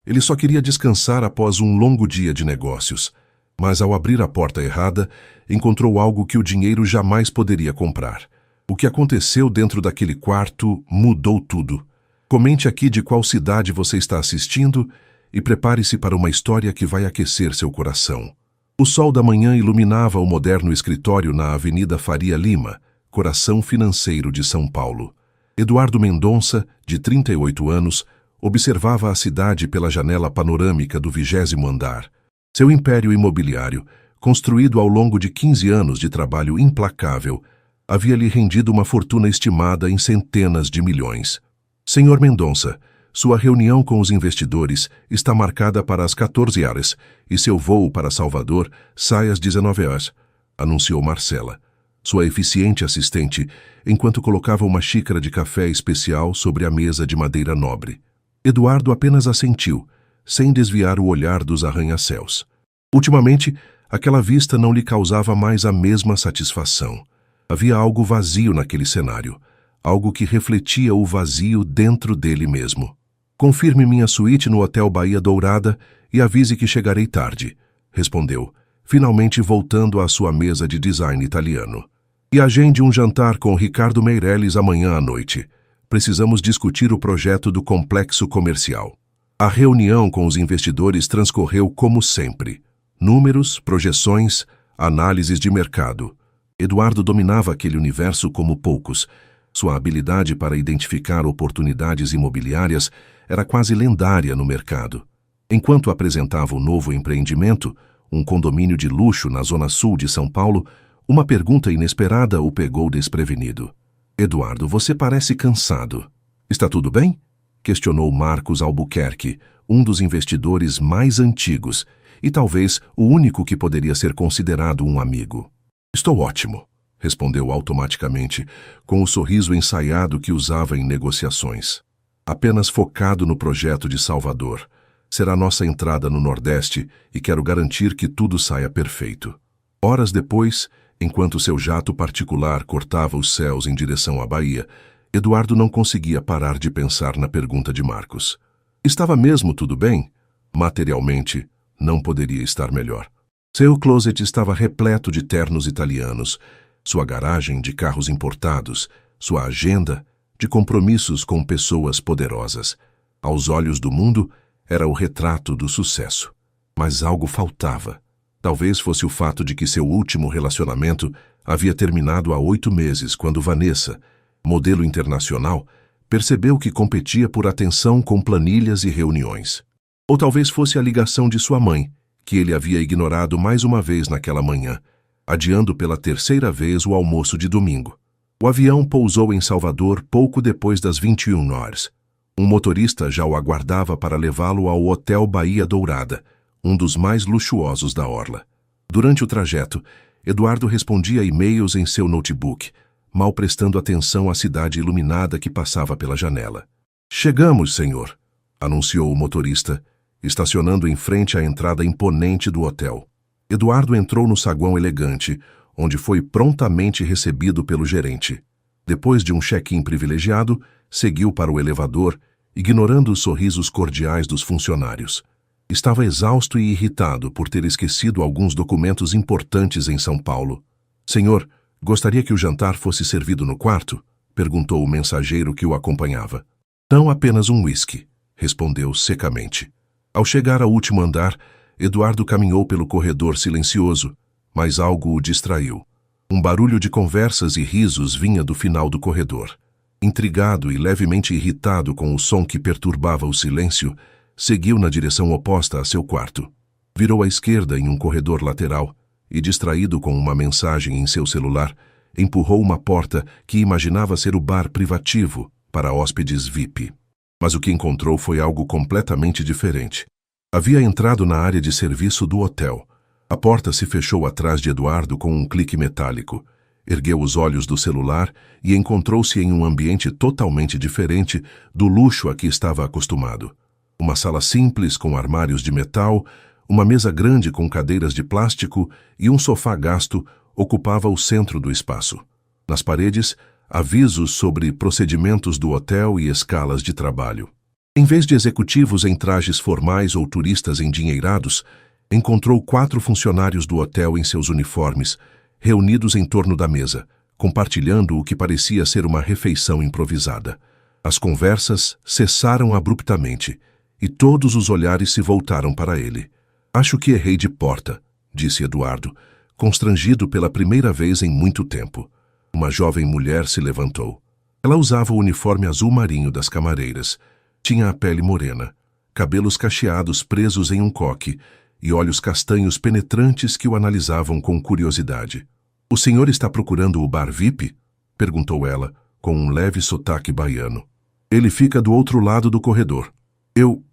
Ele só queria descansar após um longo dia de negócios. Mas ao abrir a porta errada, encontrou algo que o dinheiro jamais poderia comprar. O que aconteceu dentro daquele quarto mudou tudo. Comente aqui de qual cidade você está assistindo e prepare-se para uma história que vai aquecer seu coração. O sol da manhã iluminava o moderno escritório na Avenida Faria Lima, coração financeiro de São Paulo. Eduardo Mendonça, de 38 anos, observava a cidade pela janela panorâmica do 20º andar. Seu império imobiliário, construído ao longo de 15 anos de trabalho implacável, havia lhe rendido uma fortuna estimada em centenas de milhões. Senhor Mendonça, sua reunião com os investidores está marcada para as 14 horas e seu voo para Salvador sai às 19 horas, anunciou Marcela, sua eficiente assistente, enquanto colocava uma xícara de café especial sobre a mesa de madeira nobre. Eduardo apenas assentiu, sem desviar o olhar dos arranha-céus. Ultimamente, aquela vista não lhe causava mais a mesma satisfação. Havia algo vazio naquele cenário, algo que refletia o vazio dentro dele mesmo. Confirme minha suíte no Hotel Bahia Dourada e avise que chegarei tarde, respondeu, finalmente voltando à sua mesa de design italiano. E agende um jantar com Ricardo Meirelles amanhã à noite. Precisamos discutir o projeto do complexo comercial. A reunião com os investidores transcorreu como sempre. Números, projeções, análises de mercado. Eduardo dominava aquele universo como poucos. Sua habilidade para identificar oportunidades imobiliárias era quase lendária no mercado. Enquanto apresentava o novo empreendimento, um condomínio de luxo na zona sul de São Paulo, uma pergunta inesperada o pegou desprevenido. Eduardo, você parece cansado. Está tudo bem? Questionou Marcos Albuquerque, um dos investidores mais antigos e talvez o único que poderia ser considerado um amigo. Estou ótimo, respondeu automaticamente, com o sorriso ensaiado que usava em negociações. Apenas focado no projeto de Salvador. Será nossa entrada no Nordeste e quero garantir que tudo saia perfeito. Horas depois, enquanto seu jato particular cortava os céus em direção à Bahia, Eduardo não conseguia parar de pensar na pergunta de Marcos. Estava mesmo tudo bem? Materialmente, não poderia estar melhor. Seu closet estava repleto de ternos italianos, sua garagem de carros importados, sua agenda de compromissos com pessoas poderosas. Aos olhos do mundo, era o retrato do sucesso. Mas algo faltava. Talvez fosse o fato de que seu último relacionamento havia terminado há 8 meses, quando Vanessa, modelo internacional, percebeu que competia por atenção com planilhas e reuniões. Ou talvez fosse a ligação de sua mãe, que ele havia ignorado mais uma vez naquela manhã, adiando pela 3ª vez o almoço de domingo. O avião pousou em Salvador pouco depois das 21 horas. Um motorista já o aguardava para levá-lo ao Hotel Bahia Dourada, um dos mais luxuosos da orla. Durante o trajeto, Eduardo respondia a e-mails em seu notebook, mal prestando atenção à cidade iluminada que passava pela janela. Chegamos, senhor, anunciou o motorista, estacionando em frente à entrada imponente do hotel. Eduardo entrou no saguão elegante, onde foi prontamente recebido pelo gerente. Depois de um check-in privilegiado, seguiu para o elevador, ignorando os sorrisos cordiais dos funcionários. Estava exausto e irritado por ter esquecido alguns documentos importantes em São Paulo. Senhor, gostaria que o jantar fosse servido no quarto? Perguntou o mensageiro que o acompanhava. Não apenas um uísque, respondeu secamente. Ao chegar ao último andar, Eduardo caminhou pelo corredor silencioso, mas algo o distraiu. Um barulho de conversas e risos vinha do final do corredor. Intrigado e levemente irritado com o som que perturbava o silêncio, seguiu na direção oposta a seu quarto. Virou à esquerda em um corredor lateral e, distraído com uma mensagem em seu celular, empurrou uma porta que imaginava ser o bar privativo para hóspedes VIP. Mas o que encontrou foi algo completamente diferente. Havia entrado na área de serviço do hotel. A porta se fechou atrás de Eduardo com um clique metálico. Ergueu os olhos do celular e encontrou-se em um ambiente totalmente diferente do luxo a que estava acostumado. Uma sala simples com armários de metal, uma mesa grande com cadeiras de plástico e um sofá gasto ocupava o centro do espaço. Nas paredes, avisos sobre procedimentos do hotel e escalas de trabalho. Em vez de executivos em trajes formais ou turistas endinheirados, encontrou 4 funcionários do hotel em seus uniformes, reunidos em torno da mesa, compartilhando o que parecia ser uma refeição improvisada. As conversas cessaram abruptamente, e todos os olhares se voltaram para ele. "Acho que errei de porta", disse Eduardo, constrangido pela primeira vez em muito tempo. Uma jovem mulher se levantou. Ela usava o uniforme azul marinho das camareiras. Tinha a pele morena, cabelos cacheados presos em um coque e olhos castanhos penetrantes que o analisavam com curiosidade. "O senhor está procurando o bar VIP?" perguntou ela, com um leve sotaque baiano. "Ele fica do outro lado do corredor."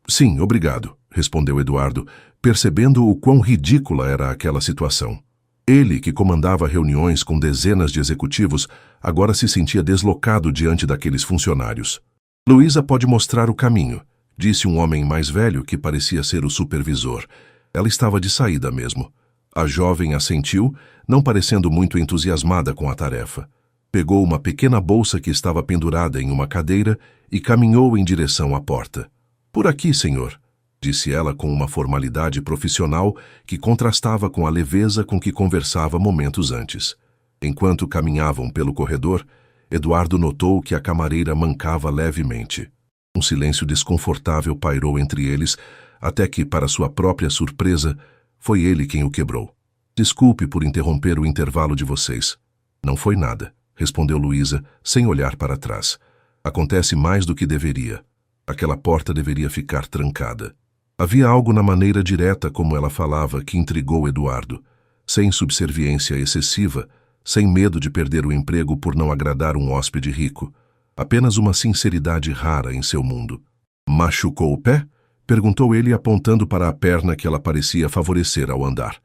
Sim, obrigado", respondeu Eduardo, percebendo o quão ridícula era aquela situação. Ele, que comandava reuniões com dezenas de executivos, agora se sentia deslocado diante daqueles funcionários. "Luísa pode mostrar o caminho", disse um homem mais velho que parecia ser o supervisor. Ela estava de saída mesmo. A jovem assentiu, não parecendo muito entusiasmada com a tarefa. Pegou uma pequena bolsa que estava pendurada em uma cadeira e caminhou em direção à porta. "Por aqui, senhor", disse ela com uma formalidade profissional que contrastava com a leveza com que conversava momentos antes. Enquanto caminhavam pelo corredor, Eduardo notou que a camareira mancava levemente. Um silêncio desconfortável pairou entre eles, até que, para sua própria surpresa, foi ele quem o quebrou. "Desculpe por interromper o intervalo de vocês." "Não foi nada", respondeu Luísa, sem olhar para trás. "Acontece mais do que deveria. Aquela porta deveria ficar trancada." Havia algo na maneira direta como ela falava que intrigou Eduardo. Sem subserviência excessiva, sem medo de perder o emprego por não agradar um hóspede rico. Apenas uma sinceridade rara em seu mundo. "Machucou o pé?" perguntou ele, apontando para a perna que ela parecia favorecer ao andar.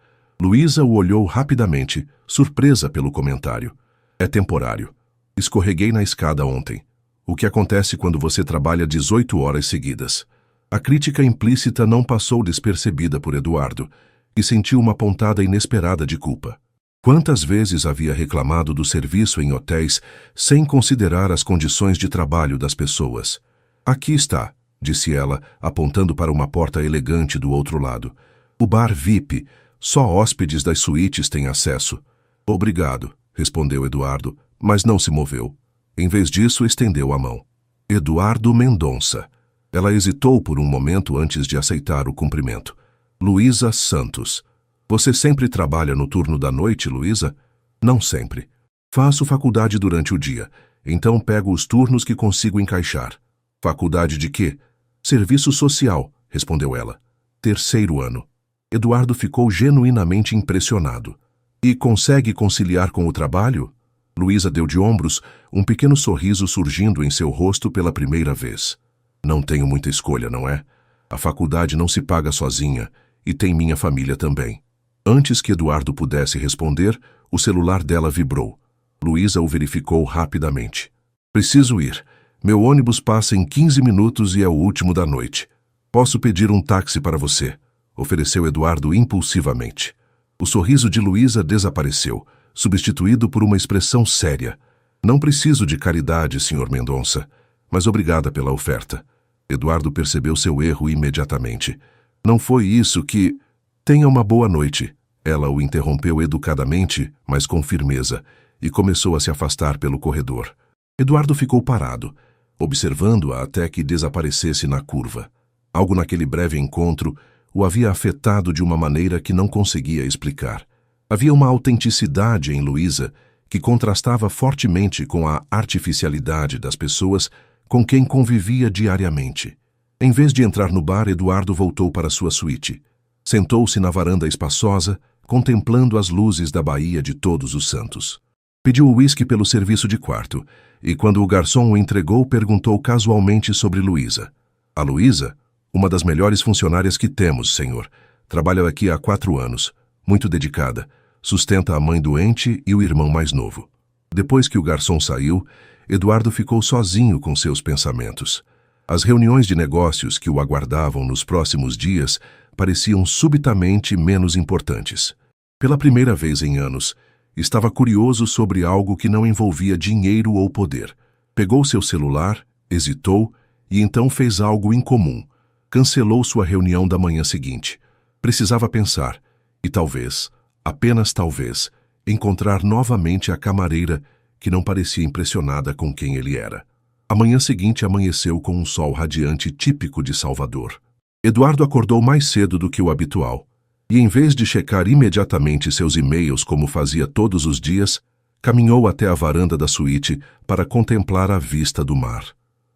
Luísa o olhou rapidamente, surpresa pelo comentário. "É temporário. Escorreguei na escada ontem. O que acontece quando você trabalha 18 horas seguidas?" A crítica implícita não passou despercebida por Eduardo, que sentiu uma pontada inesperada de culpa. Quantas vezes havia reclamado do serviço em hotéis sem considerar as condições de trabalho das pessoas? "Aqui está", disse ela, apontando para uma porta elegante do outro lado. "O bar VIP. Só hóspedes das suítes têm acesso." "Obrigado", respondeu Eduardo, mas não se moveu. Em vez disso, estendeu a mão. "Eduardo Mendonça." Ela hesitou por um momento antes de aceitar o cumprimento. "Luísa Santos." "Você sempre trabalha no turno da noite, Luísa?" "Não sempre. Faço faculdade durante o dia, então pego os turnos que consigo encaixar." "Faculdade de quê?" "Serviço social", respondeu ela. "Terceiro ano." Eduardo ficou genuinamente impressionado. "E consegue conciliar com o trabalho?" Luísa deu de ombros, um pequeno sorriso surgindo em seu rosto pela primeira vez. "Não tenho muita escolha, não é? A faculdade não se paga sozinha, e tem minha família também." Antes que Eduardo pudesse responder, o celular dela vibrou. Luísa o verificou rapidamente. "Preciso ir. Meu ônibus passa em 15 minutos e é o último da noite. Posso pedir um táxi para você?" ofereceu Eduardo impulsivamente. O sorriso de Luísa desapareceu, substituído por uma expressão séria. "Não preciso de caridade, Sr. Mendonça, mas obrigada pela oferta." Eduardo percebeu seu erro imediatamente. "Não foi isso que... Tenha uma boa noite." Ela o interrompeu educadamente, mas com firmeza, e começou a se afastar pelo corredor. Eduardo ficou parado, observando-a até que desaparecesse na curva. Algo naquele breve encontro o havia afetado de uma maneira que não conseguia explicar. Havia uma autenticidade em Luísa que contrastava fortemente com a artificialidade das pessoas com quem convivia diariamente. Em vez de entrar no bar, Eduardo voltou para sua suíte. Sentou-se na varanda espaçosa, contemplando as luzes da Baía de Todos os Santos. Pediu uísque pelo serviço de quarto, e quando o garçom o entregou, perguntou casualmente sobre Luísa. "A Luísa? Uma das melhores funcionárias que temos, senhor. Trabalha aqui há 4 anos. Muito dedicada. Sustenta a mãe doente e o irmão mais novo." Depois que o garçom saiu, Eduardo ficou sozinho com seus pensamentos. As reuniões de negócios que o aguardavam nos próximos dias pareciam subitamente menos importantes. Pela primeira vez em anos, estava curioso sobre algo que não envolvia dinheiro ou poder. Pegou seu celular, hesitou e então fez algo incomum. Cancelou sua reunião da manhã seguinte. Precisava pensar, e talvez, apenas talvez, encontrar novamente a camareira que não parecia impressionada com quem ele era. A manhã seguinte amanheceu com um sol radiante típico de Salvador. Eduardo acordou mais cedo do que o habitual, e em vez de checar imediatamente seus e-mails como fazia todos os dias, caminhou até a varanda da suíte para contemplar a vista do mar.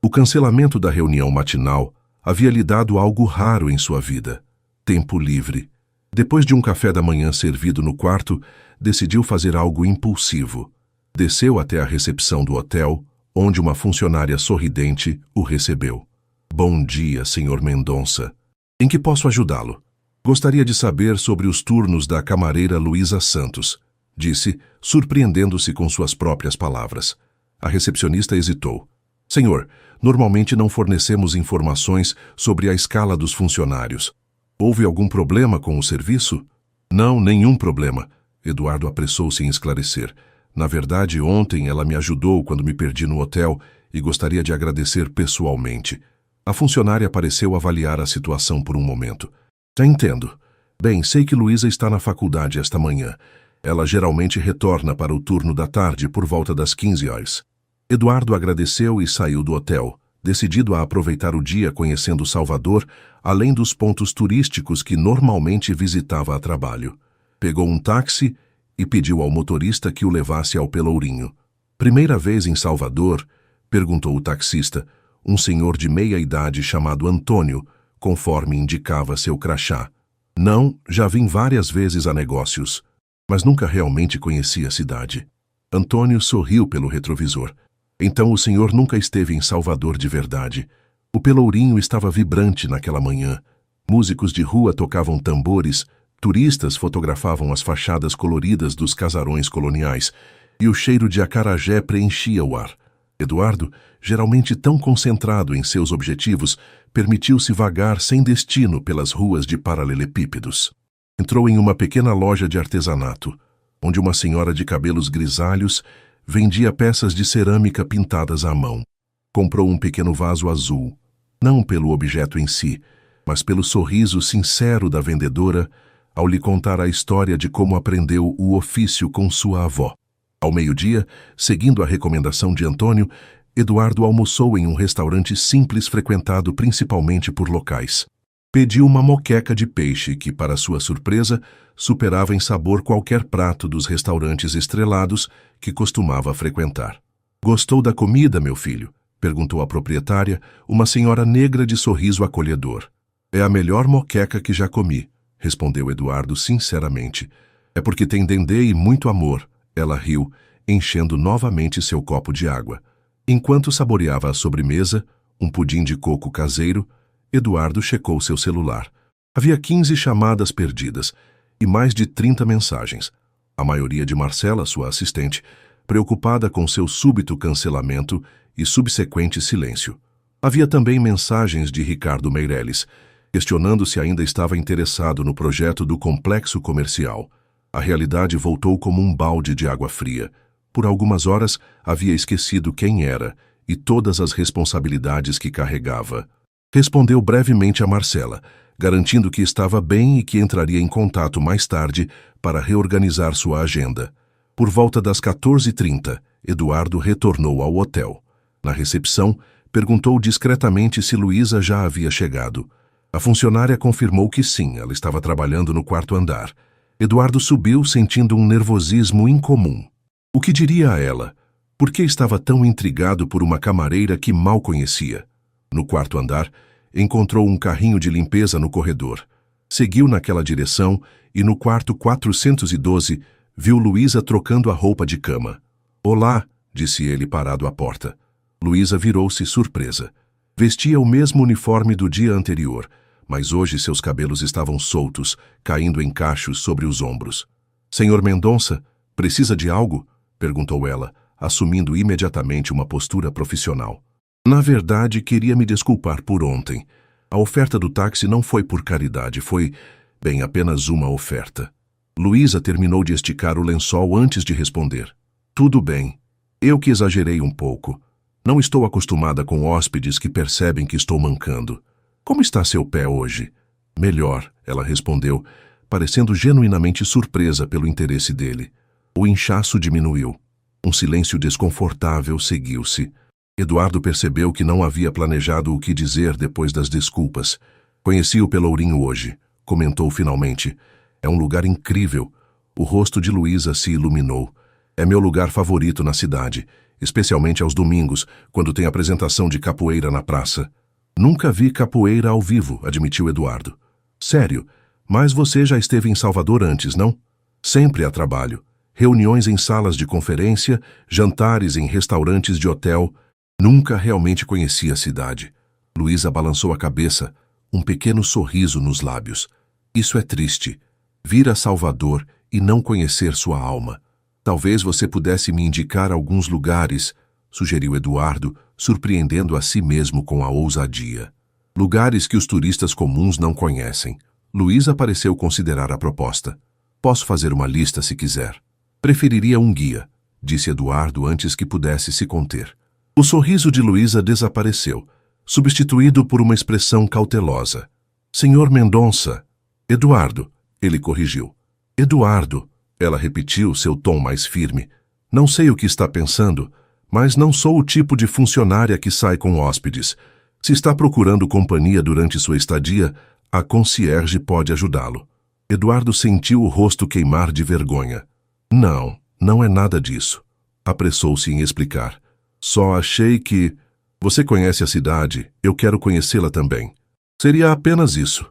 O cancelamento da reunião matinal havia lhe dado algo raro em sua vida: tempo livre. Depois de um café da manhã servido no quarto, decidiu fazer algo impulsivo. Desceu até a recepção do hotel, onde uma funcionária sorridente o recebeu. Bom dia, Sr. Mendonça. Em que posso ajudá-lo? Gostaria de saber sobre os turnos da camareira Luísa Santos, disse, surpreendendo-se com suas próprias palavras. A recepcionista hesitou. Senhor, normalmente não fornecemos informações sobre a escala dos funcionários. Houve algum problema com o serviço? Não, nenhum problema. Eduardo apressou-se em esclarecer. Na verdade, ontem ela me ajudou quando me perdi no hotel e gostaria de agradecer pessoalmente. A funcionária pareceu avaliar a situação por um momento. Já entendo. Bem, sei que Luísa está na faculdade esta manhã. Ela geralmente retorna para o turno da tarde por volta das 15 horas. Eduardo agradeceu e saiu do hotel, decidido a aproveitar o dia conhecendo Salvador, além dos pontos turísticos que normalmente visitava a trabalho. Pegou um táxi e pediu ao motorista que o levasse ao Pelourinho. Primeira vez em Salvador? Perguntou o taxista, um senhor de meia-idade chamado Antônio, conforme indicava seu crachá. Não, já vim várias vezes a negócios, mas nunca realmente conheci a cidade. Antônio sorriu pelo retrovisor. Então o senhor nunca esteve em Salvador de verdade. O Pelourinho estava vibrante naquela manhã. Músicos de rua tocavam tambores, turistas fotografavam as fachadas coloridas dos casarões coloniais, e o cheiro de acarajé preenchia o ar. Eduardo, geralmente tão concentrado em seus objetivos, permitiu-se vagar sem destino pelas ruas de paralelepípedos. Entrou em uma pequena loja de artesanato, onde uma senhora de cabelos grisalhos vendia peças de cerâmica pintadas à mão. Comprou um pequeno vaso azul, não pelo objeto em si, mas pelo sorriso sincero da vendedora ao lhe contar a história de como aprendeu o ofício com sua avó. Ao meio-dia, seguindo a recomendação de Antônio, Eduardo almoçou em um restaurante simples frequentado principalmente por locais. Pediu uma moqueca de peixe que, para sua surpresa, superava em sabor qualquer prato dos restaurantes estrelados que costumava frequentar. «Gostou da comida, meu filho?» perguntou a proprietária, uma senhora negra de sorriso acolhedor. «É a melhor moqueca que já comi», respondeu Eduardo sinceramente. «É porque tem dendê e muito amor», ela riu, enchendo novamente seu copo de água. Enquanto saboreava a sobremesa, um pudim de coco caseiro, Eduardo checou seu celular. Havia 15 chamadas perdidas e mais de 30 mensagens. A maioria de Marcela, sua assistente, preocupada com seu súbito cancelamento e subsequente silêncio. Havia também mensagens de Ricardo Meirelles, questionando se ainda estava interessado no projeto do complexo comercial. A realidade voltou como um balde de água fria. Por algumas horas havia esquecido quem era e todas as responsabilidades que carregava. Respondeu brevemente a Marcela, garantindo que estava bem e que entraria em contato mais tarde para reorganizar sua agenda. Por volta das 14h30, Eduardo retornou ao hotel. Na recepção, perguntou discretamente se Luísa já havia chegado. A funcionária confirmou que sim, ela estava trabalhando no quarto andar. Eduardo subiu sentindo um nervosismo incomum. O que diria a ela? Por que estava tão intrigado por uma camareira que mal conhecia? No quarto andar, encontrou um carrinho de limpeza no corredor. Seguiu naquela direção e no quarto 412 viu Luísa trocando a roupa de cama. «Olá», disse ele parado à porta. Luísa virou-se surpresa. Vestia o mesmo uniforme do dia anterior, mas hoje seus cabelos estavam soltos, caindo em cachos sobre os ombros. «Senhor Mendonça, precisa de algo?» perguntou ela, assumindo imediatamente uma postura profissional. «Na verdade, queria me desculpar por ontem. A oferta do táxi não foi por caridade, foi, bem, apenas uma oferta». Luísa terminou de esticar o lençol antes de responder. «Tudo bem. Eu que exagerei um pouco. Não estou acostumada com hóspedes que percebem que estou mancando. Como está seu pé hoje? Melhor, ela respondeu, parecendo genuinamente surpresa pelo interesse dele. O inchaço diminuiu. Um silêncio desconfortável seguiu-se. Eduardo percebeu que não havia planejado o que dizer depois das desculpas. Conheci o Pelourinho hoje, comentou finalmente. É um lugar incrível. O rosto de Luísa se iluminou. É meu lugar favorito na cidade, especialmente aos domingos, quando tem apresentação de capoeira na praça. Nunca vi capoeira ao vivo, admitiu Eduardo. Sério, mas você já esteve em Salvador antes, não? Sempre a trabalho. Reuniões em salas de conferência, jantares em restaurantes de hotel. Nunca realmente conheci a cidade. Luísa balançou a cabeça, um pequeno sorriso nos lábios. Isso é triste. Vir a Salvador e não conhecer sua alma. Talvez você pudesse me indicar alguns lugares, sugeriu Eduardo, surpreendendo a si mesmo com a ousadia. Lugares que os turistas comuns não conhecem. Luísa pareceu considerar a proposta. Posso fazer uma lista se quiser. Preferiria um guia, disse Eduardo antes que pudesse se conter. O sorriso de Luísa desapareceu, substituído por uma expressão cautelosa. Senhor Mendonça. Eduardo, ele corrigiu. Eduardo, ela repetiu, seu tom mais firme. Não sei o que está pensando, mas não sou o tipo de funcionária que sai com hóspedes. Se está procurando companhia durante sua estadia, a concierge pode ajudá-lo. Eduardo sentiu o rosto queimar de vergonha. Não, não é nada disso. Apressou-se em explicar. Só achei que... Você conhece a cidade, eu quero conhecê-la também. Seria apenas isso.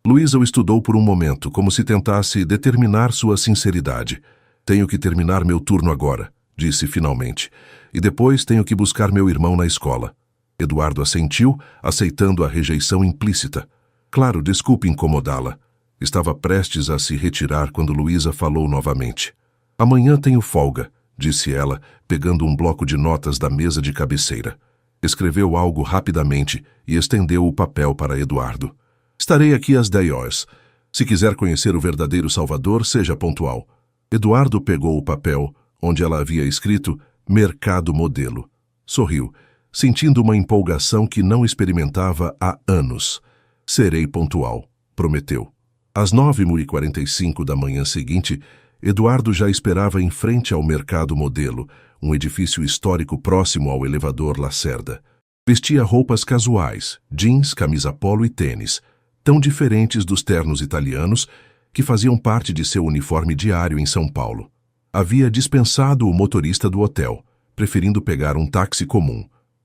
Luísa o estudou por um momento, como se tentasse determinar sua sinceridade. Tenho que terminar meu turno agora, disse finalmente. E depois tenho que buscar meu irmão na escola. Eduardo assentiu, aceitando a rejeição implícita. Claro, desculpe incomodá-la. Estava prestes a se retirar quando Luísa falou novamente. Amanhã tenho folga, disse ela, pegando um bloco de notas da mesa de cabeceira. Escreveu algo rapidamente e estendeu o papel para Eduardo. Estarei aqui às 10 horas. Se quiser conhecer o verdadeiro Salvador, seja pontual. Eduardo pegou o papel, onde ela havia escrito Mercado Modelo. Sorriu, sentindo uma empolgação que não experimentava há anos. Serei pontual, prometeu. Às 9h45 da manhã seguinte, Eduardo já esperava em frente ao Mercado Modelo, um edifício histórico próximo ao elevador Lacerda. Vestia roupas casuais, jeans, camisa polo e tênis, tão diferentes dos ternos italianos que faziam parte de seu uniforme diário em São Paulo. Havia dispensado o motorista do hotel, preferindo pegar um táxi comum.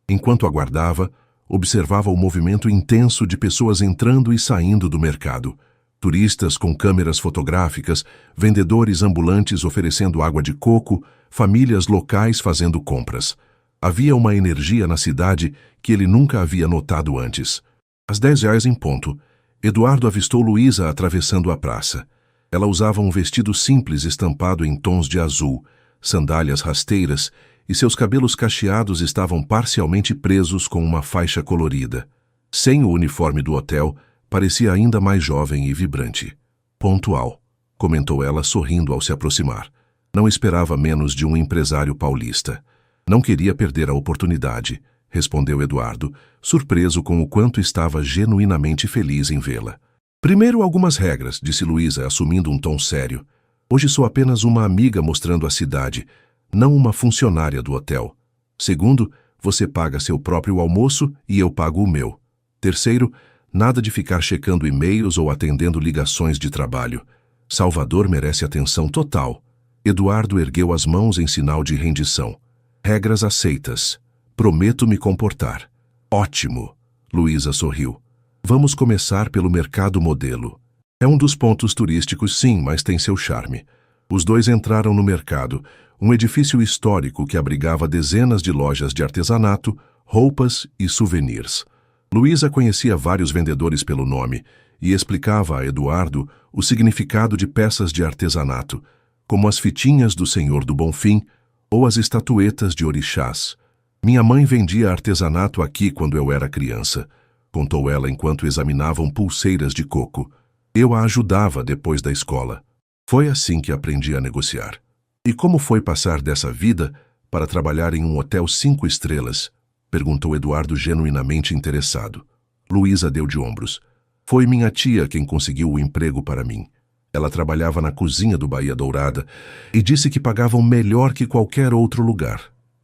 Enquanto aguardava, observava o movimento intenso de pessoas entrando e saindo do mercado. Turistas com câmeras fotográficas, vendedores ambulantes oferecendo água de coco, famílias locais fazendo compras. Havia uma energia na cidade que ele nunca havia notado antes. Às 10h em ponto, Eduardo avistou Luísa atravessando a praça. Ela usava um vestido simples estampado em tons de azul, sandálias rasteiras, e seus cabelos cacheados estavam parcialmente presos com uma faixa colorida. Sem o uniforme do hotel, parecia ainda mais jovem e vibrante. Pontual, comentou ela sorrindo ao se aproximar. Não esperava menos de um empresário paulista. Não queria perder a oportunidade, respondeu Eduardo, surpreso com o quanto estava genuinamente feliz em vê-la. Primeiro, algumas regras, disse Luísa, assumindo um tom sério. Hoje sou apenas uma amiga mostrando a cidade, não uma funcionária do hotel. Segundo, você paga seu próprio almoço e eu pago o meu. Terceiro, nada de ficar checando e-mails ou atendendo ligações de trabalho. Salvador merece atenção total. Eduardo ergueu as mãos em sinal de rendição. Regras aceitas. Prometo me comportar. Ótimo. Luísa sorriu. Vamos começar pelo Mercado Modelo. É um dos pontos turísticos, sim, mas tem seu charme. Os dois entraram no mercado, um edifício histórico que abrigava dezenas de lojas de artesanato, roupas e souvenirs. Luísa conhecia vários vendedores pelo nome e explicava a Eduardo o significado de peças de artesanato, como as fitinhas do Senhor do Bonfim ou as estatuetas de orixás. Minha mãe vendia artesanato aqui quando eu era criança, contou ela enquanto examinavam pulseiras de coco. Eu a ajudava depois da escola. Foi assim que aprendi a negociar. E como foi passar dessa vida para trabalhar em um hotel 5 estrelas? Perguntou Eduardo genuinamente interessado. Luísa deu de ombros. Foi minha tia quem conseguiu o emprego para mim. Ela trabalhava na cozinha do Bahia Dourada e disse que pagavam melhor que qualquer outro lugar.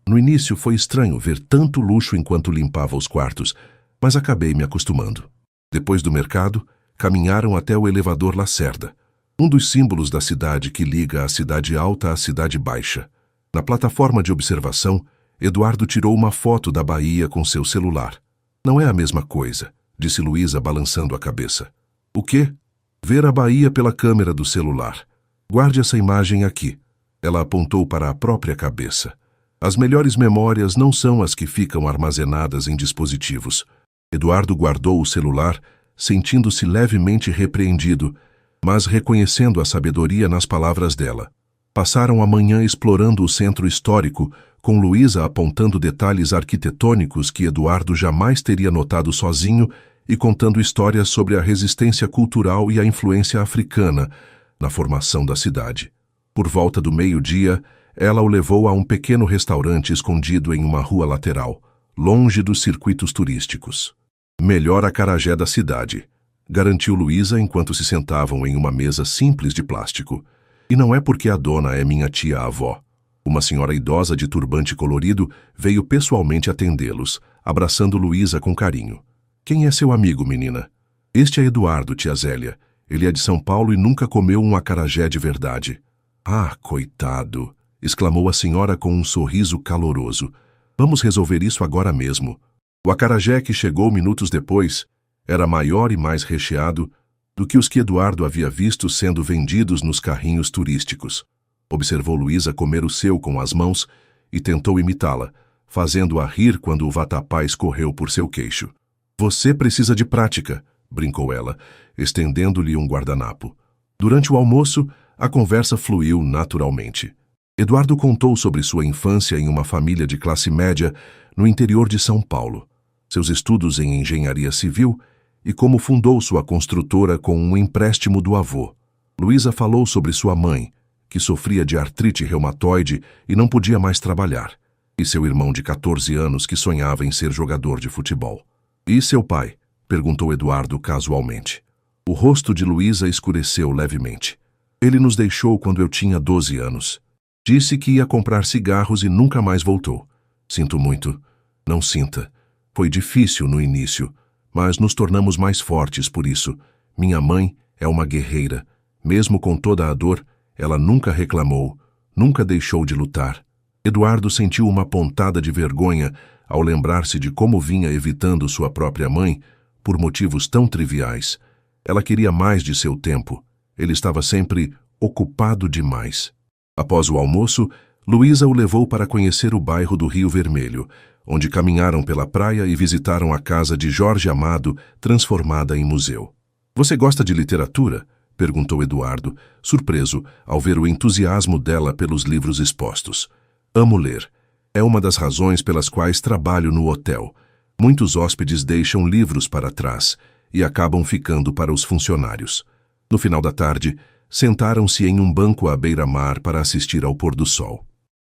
No início foi estranho ver tanto luxo enquanto limpava os quartos, mas acabei me acostumando. Depois do mercado, caminharam até o elevador Lacerda, um dos símbolos da cidade que liga a cidade alta à cidade baixa. Na plataforma de observação, Eduardo tirou uma foto da Bahia com seu celular. Não é a mesma coisa, disse Luísa balançando a cabeça. O quê? Ver a Bahia pela câmera do celular. Guarde essa imagem aqui. Ela apontou para a própria cabeça. As melhores memórias não são as que ficam armazenadas em dispositivos. Eduardo guardou o celular, sentindo-se levemente repreendido, mas reconhecendo a sabedoria nas palavras dela. Passaram a manhã explorando o centro histórico, com Luísa apontando detalhes arquitetônicos que Eduardo jamais teria notado sozinho e contando histórias sobre a resistência cultural e a influência africana na formação da cidade. Por volta do meio-dia, ela o levou a um pequeno restaurante escondido em uma rua lateral, longe dos circuitos turísticos. Melhor acarajé da cidade, garantiu Luísa enquanto se sentavam em uma mesa simples de plástico. E não é porque a dona é minha tia-avó. Uma senhora idosa de turbante colorido veio pessoalmente atendê-los, abraçando Luísa com carinho. Quem é seu amigo, menina? Este é Eduardo, tia Zélia. Ele é de São Paulo e nunca comeu um acarajé de verdade. Ah, coitado! Exclamou a senhora com um sorriso caloroso. Vamos resolver isso agora mesmo. O acarajé que chegou minutos depois era maior e mais recheado do que os que Eduardo havia visto sendo vendidos nos carrinhos turísticos. Observou Luísa comer o seu com as mãos e tentou imitá-la, fazendo-a rir quando o vatapá escorreu por seu queixo. Você precisa de prática, brincou ela, estendendo-lhe um guardanapo. Durante o almoço, a conversa fluiu naturalmente. Eduardo contou sobre sua infância em uma família de classe média no interior de São Paulo, seus estudos em engenharia civil e como fundou sua construtora com um empréstimo do avô. Luísa falou sobre sua mãe, que sofria de artrite reumatoide e não podia mais trabalhar, e seu irmão de 14 anos que sonhava em ser jogador de futebol. E seu pai? Perguntou Eduardo casualmente. O rosto de Luísa escureceu levemente. Ele nos deixou quando eu tinha 12 anos. Disse que ia comprar cigarros e nunca mais voltou. Sinto muito. Não sinta. Foi difícil no início, mas nos tornamos mais fortes por isso. Minha mãe é uma guerreira. Mesmo com toda a dor, ela nunca reclamou, nunca deixou de lutar. Eduardo sentiu uma pontada de vergonha ao lembrar-se de como vinha evitando sua própria mãe por motivos tão triviais. Ela queria mais de seu tempo. Ele estava sempre ocupado demais. Após o almoço, Luísa o levou para conhecer o bairro do Rio Vermelho, onde caminharam pela praia e visitaram a casa de Jorge Amado, transformada em museu. Você gosta de literatura? Perguntou Eduardo, surpreso ao ver o entusiasmo dela pelos livros expostos. Amo ler. É uma das razões pelas quais trabalho no hotel. Muitos hóspedes deixam livros para trás e acabam ficando para os funcionários. No final da tarde, sentaram-se em um banco à beira-mar para assistir ao pôr do sol.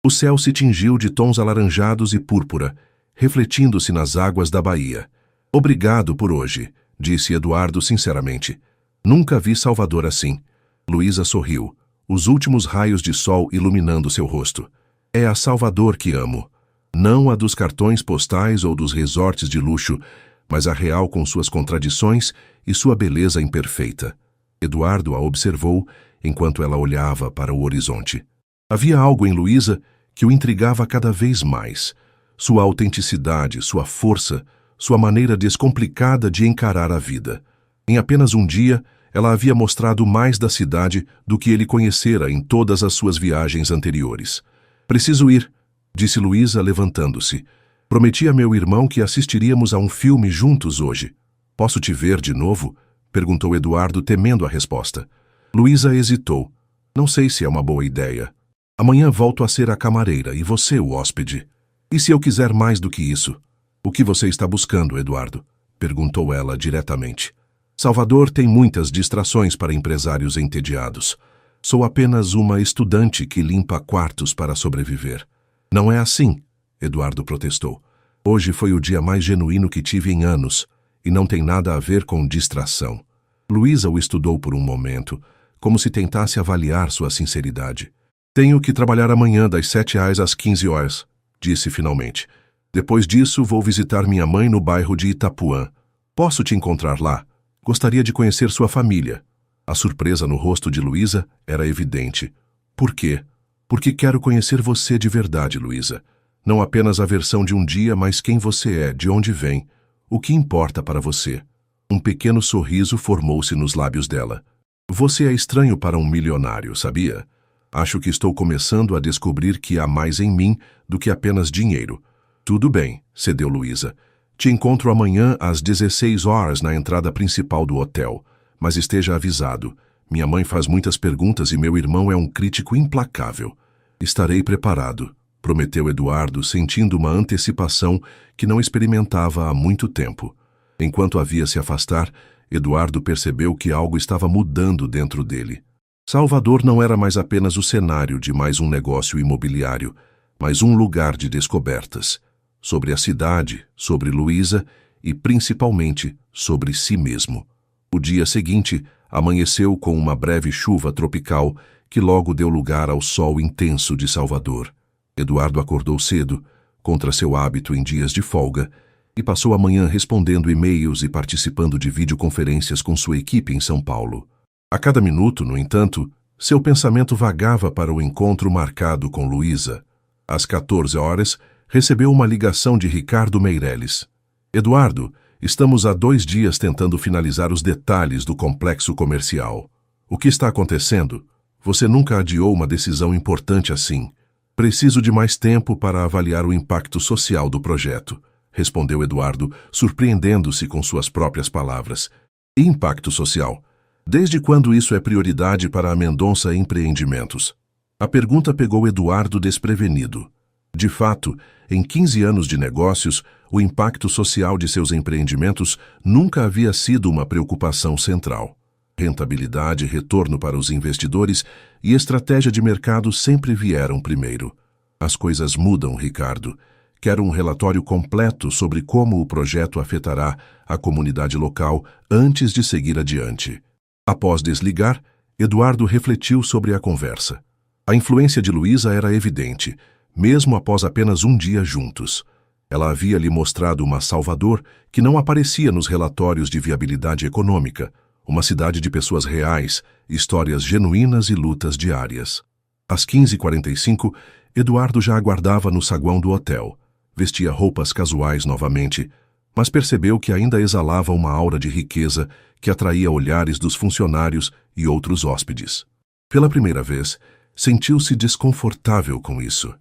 O céu se tingiu de tons alaranjados e púrpura, refletindo-se nas águas da Bahia. Obrigado por hoje, disse Eduardo sinceramente. Nunca vi Salvador assim. Luísa sorriu, os últimos raios de sol iluminando seu rosto. É a Salvador que amo. Não a dos cartões postais ou dos resorts de luxo, mas a real com suas contradições e sua beleza imperfeita. Eduardo a observou enquanto ela olhava para o horizonte. Havia algo em Luísa que o intrigava cada vez mais. Sua autenticidade, sua força, sua maneira descomplicada de encarar a vida. Em apenas um dia, ela havia mostrado mais da cidade do que ele conhecera em todas as suas viagens anteriores. Preciso ir, disse Luísa, levantando-se. Prometi a meu irmão que assistiríamos a um filme juntos hoje. Posso te ver de novo? Perguntou Eduardo, temendo a resposta. Luísa hesitou. Não sei se é uma boa ideia. Amanhã volto a ser a camareira e você o hóspede. E se eu quiser mais do que isso? O que você está buscando, Eduardo? Perguntou ela diretamente. Salvador tem muitas distrações para empresários entediados. Sou apenas uma estudante que limpa quartos para sobreviver. Não é assim, Eduardo protestou. Hoje foi o dia mais genuíno que tive em anos, e não tem nada a ver com distração. Luísa o estudou por um momento, como se tentasse avaliar sua sinceridade. Tenho que trabalhar amanhã das 7 às 15 horas, disse finalmente. Depois disso, vou visitar minha mãe no bairro de Itapuã. Posso te encontrar lá? Gostaria de conhecer sua família. A surpresa no rosto de Luísa era evidente. Por quê? Porque quero conhecer você de verdade, Luísa. Não apenas a versão de um dia, mas quem você é, de onde vem, o que importa para você. Um pequeno sorriso formou-se nos lábios dela. Você é estranho para um milionário, sabia? Acho que estou começando a descobrir que há mais em mim do que apenas dinheiro. Tudo bem, cedeu Luísa. Te encontro amanhã às 16 horas na entrada principal do hotel, mas esteja avisado. Minha mãe faz muitas perguntas e meu irmão é um crítico implacável. Estarei preparado, prometeu Eduardo, sentindo uma antecipação que não experimentava há muito tempo. Enquanto a via se afastar, Eduardo percebeu que algo estava mudando dentro dele. Salvador não era mais apenas o cenário de mais um negócio imobiliário, mas um lugar de descobertas. Sobre a cidade, sobre Luísa e, principalmente, sobre si mesmo. O dia seguinte amanheceu com uma breve chuva tropical que logo deu lugar ao sol intenso de Salvador. Eduardo acordou cedo, contra seu hábito em dias de folga, e passou a manhã respondendo e-mails e participando de videoconferências com sua equipe em São Paulo. A cada minuto, no entanto, seu pensamento vagava para o encontro marcado com Luísa. Às 14 horas, recebeu uma ligação de Ricardo Meirelles. Eduardo, estamos há 2 dias tentando finalizar os detalhes do complexo comercial. O que está acontecendo? Você nunca adiou uma decisão importante assim. Preciso de mais tempo para avaliar o impacto social do projeto, respondeu Eduardo, surpreendendo-se com suas próprias palavras. Impacto social? Desde quando isso é prioridade para a Mendonça Empreendimentos? A pergunta pegou Eduardo desprevenido. De fato, em 15 anos de negócios, o impacto social de seus empreendimentos nunca havia sido uma preocupação central. Rentabilidade, retorno para os investidores e estratégia de mercado sempre vieram primeiro. As coisas mudam, Ricardo. Quero um relatório completo sobre como o projeto afetará a comunidade local antes de seguir adiante. Após desligar, Eduardo refletiu sobre a conversa. A influência de Luísa era evidente, mesmo após apenas um dia juntos. Ela havia lhe mostrado uma Salvador que não aparecia nos relatórios de viabilidade econômica, uma cidade de pessoas reais, histórias genuínas e lutas diárias. Às 15h45, Eduardo já aguardava no saguão do hotel. Vestia roupas casuais novamente, mas percebeu que ainda exalava uma aura de riqueza que atraía olhares dos funcionários e outros hóspedes. Pela primeira vez, sentiu-se desconfortável com isso.